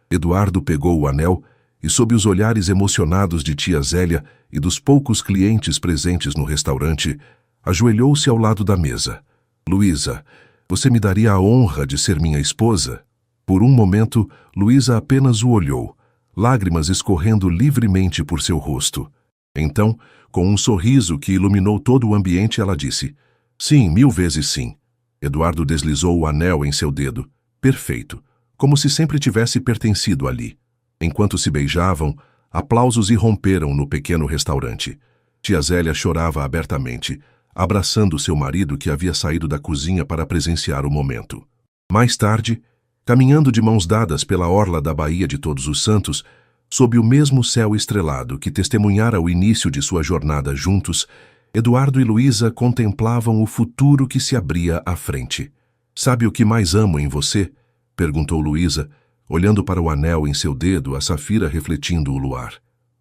Eduardo pegou o anel e, sob os olhares emocionados de tia Zélia e dos poucos clientes presentes no restaurante, ajoelhou-se ao lado da mesa. Luísa, você me daria a honra de ser minha esposa? Por um momento, Luísa apenas o olhou, lágrimas escorrendo livremente por seu rosto. Então, com um sorriso que iluminou todo o ambiente, ela disse, sim, 1000 vezes sim. Eduardo deslizou o anel em seu dedo. Perfeito, como se sempre tivesse pertencido ali. Enquanto se beijavam, aplausos irromperam no pequeno restaurante. Tia Zélia chorava abertamente, abraçando seu marido que havia saído da cozinha para presenciar o momento. Mais tarde, caminhando de mãos dadas pela orla da Baía de Todos os Santos, sob o mesmo céu estrelado que testemunhara o início de sua jornada juntos, Eduardo e Luísa contemplavam o futuro que se abria à frente. Sabe o que mais amo em você? Perguntou Luísa, olhando para o anel em seu dedo, a safira refletindo o luar.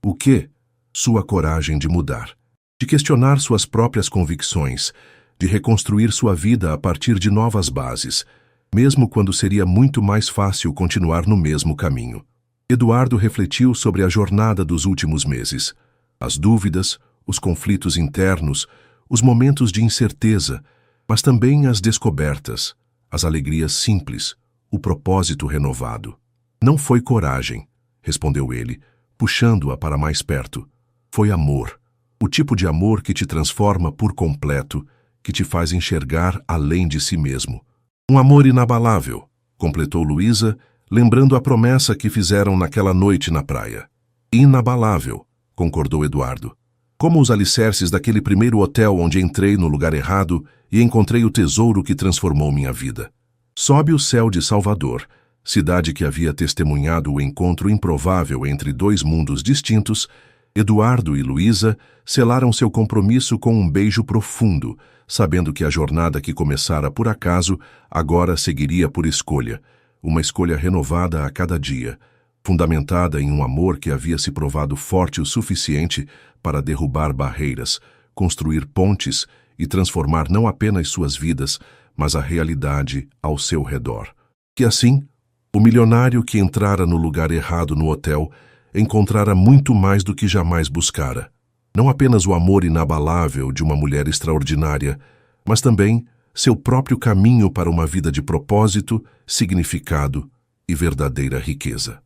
O quê? Sua coragem de mudar, de questionar suas próprias convicções, de reconstruir sua vida a partir de novas bases, mesmo quando seria muito mais fácil continuar no mesmo caminho. Eduardo refletiu sobre a jornada dos últimos meses, as dúvidas, os conflitos internos, os momentos de incerteza, mas também as descobertas, as alegrias simples, o propósito renovado. Não foi coragem, respondeu ele, puxando-a para mais perto. Foi amor. O tipo de amor que te transforma por completo, que te faz enxergar além de si mesmo. Um amor inabalável, completou Luísa, lembrando a promessa que fizeram naquela noite na praia. Inabalável, concordou Eduardo. Como os alicerces daquele primeiro hotel onde entrei no lugar errado e encontrei o tesouro que transformou minha vida. Sobe o céu de Salvador, cidade que havia testemunhado o encontro improvável entre dois mundos distintos. Eduardo e Luísa selaram seu compromisso com um beijo profundo, sabendo que a jornada que começara por acaso agora seguiria por escolha, uma escolha renovada a cada dia, fundamentada em um amor que havia se provado forte o suficiente para derrubar barreiras, construir pontes e transformar não apenas suas vidas, mas a realidade ao seu redor. Que assim, o milionário que entrara no lugar errado no hotel encontrara muito mais do que jamais buscara. Não apenas o amor inabalável de uma mulher extraordinária, mas também seu próprio caminho para uma vida de propósito, significado e verdadeira riqueza.